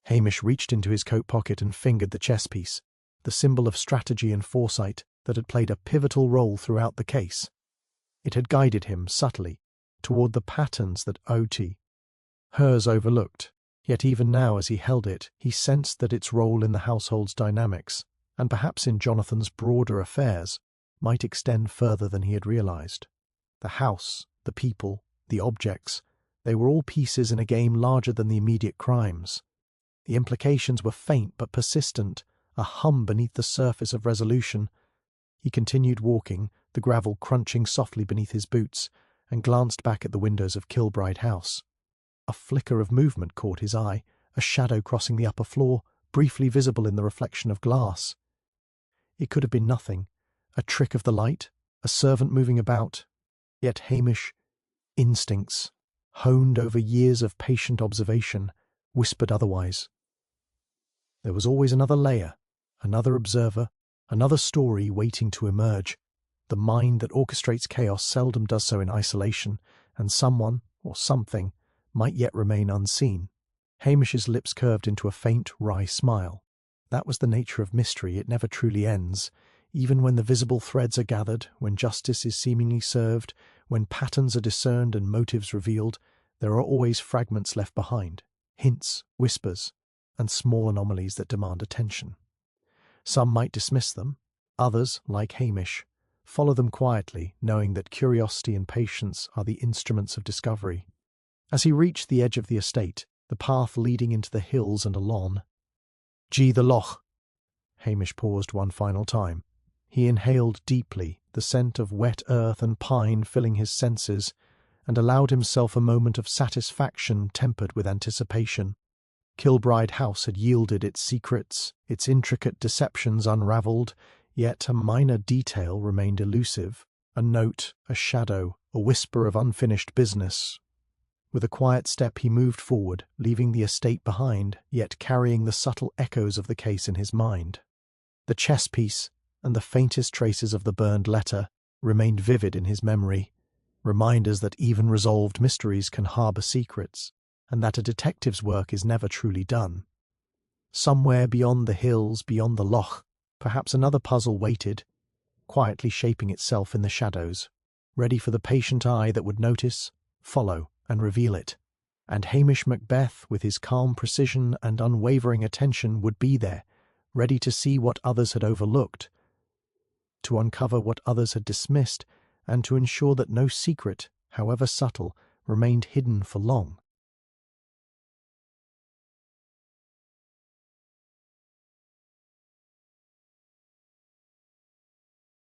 S1: Hamish reached into his coat pocket and fingered the chess piece, the symbol of strategy and foresight that had played a pivotal role throughout the case. It had guided him subtly toward the patterns that hers overlooked, yet even now as he held it, he sensed that its role in the household's dynamics, and perhaps in Jonathan's broader affairs, might extend further than he had realized. The house, the people, the objects, they were all pieces in a game larger than the immediate crimes. The implications were faint but persistent, a hum beneath the surface of resolution. He continued walking, the gravel crunching softly beneath his boots, and glanced back at the windows of Kilbride House. A flicker of movement caught his eye, a shadow crossing the upper floor, briefly visible in the reflection of glass. It could have been nothing, a trick of the light, a servant moving about. Yet Hamish, instincts, honed over years of patient observation, whispered otherwise. There was always another layer, another observer, another story waiting to emerge. The mind that orchestrates chaos seldom does so in isolation, and someone, or something, might yet remain unseen. Hamish's lips curved into a faint, wry smile. That was the nature of mystery, it never truly ends. Even when the visible threads are gathered, when justice is seemingly served, when patterns are discerned and motives revealed, there are always fragments left behind, hints, whispers, and small anomalies that demand attention. Some might dismiss them, others, like Hamish, follow them quietly, knowing that curiosity and patience are the instruments of discovery. As he reached the edge of the estate, the path leading into the hills and a lawn, "Gee the loch!" Hamish paused one final time. He inhaled deeply, the scent of wet earth and pine filling his senses, and allowed himself a moment of satisfaction tempered with anticipation. Kilbride House had yielded its secrets, its intricate deceptions unravelled, yet a minor detail remained elusive, a note, a shadow, a whisper of unfinished business. With a quiet step he moved forward, leaving the estate behind, yet carrying the subtle echoes of the case in his mind. The chess piece, and the faintest traces of the burned letter, remained vivid in his memory, reminders that even resolved mysteries can harbour secrets, and that a detective's work is never truly done. Somewhere beyond the hills, beyond the loch, perhaps another puzzle waited, quietly shaping itself in the shadows, ready for the patient eye that would notice, follow, and reveal it. And Hamish Macbeth, with his calm precision and unwavering attention, would be there, ready to see what others had overlooked, to uncover what others had dismissed, and to ensure that no secret, however subtle, remained hidden for long.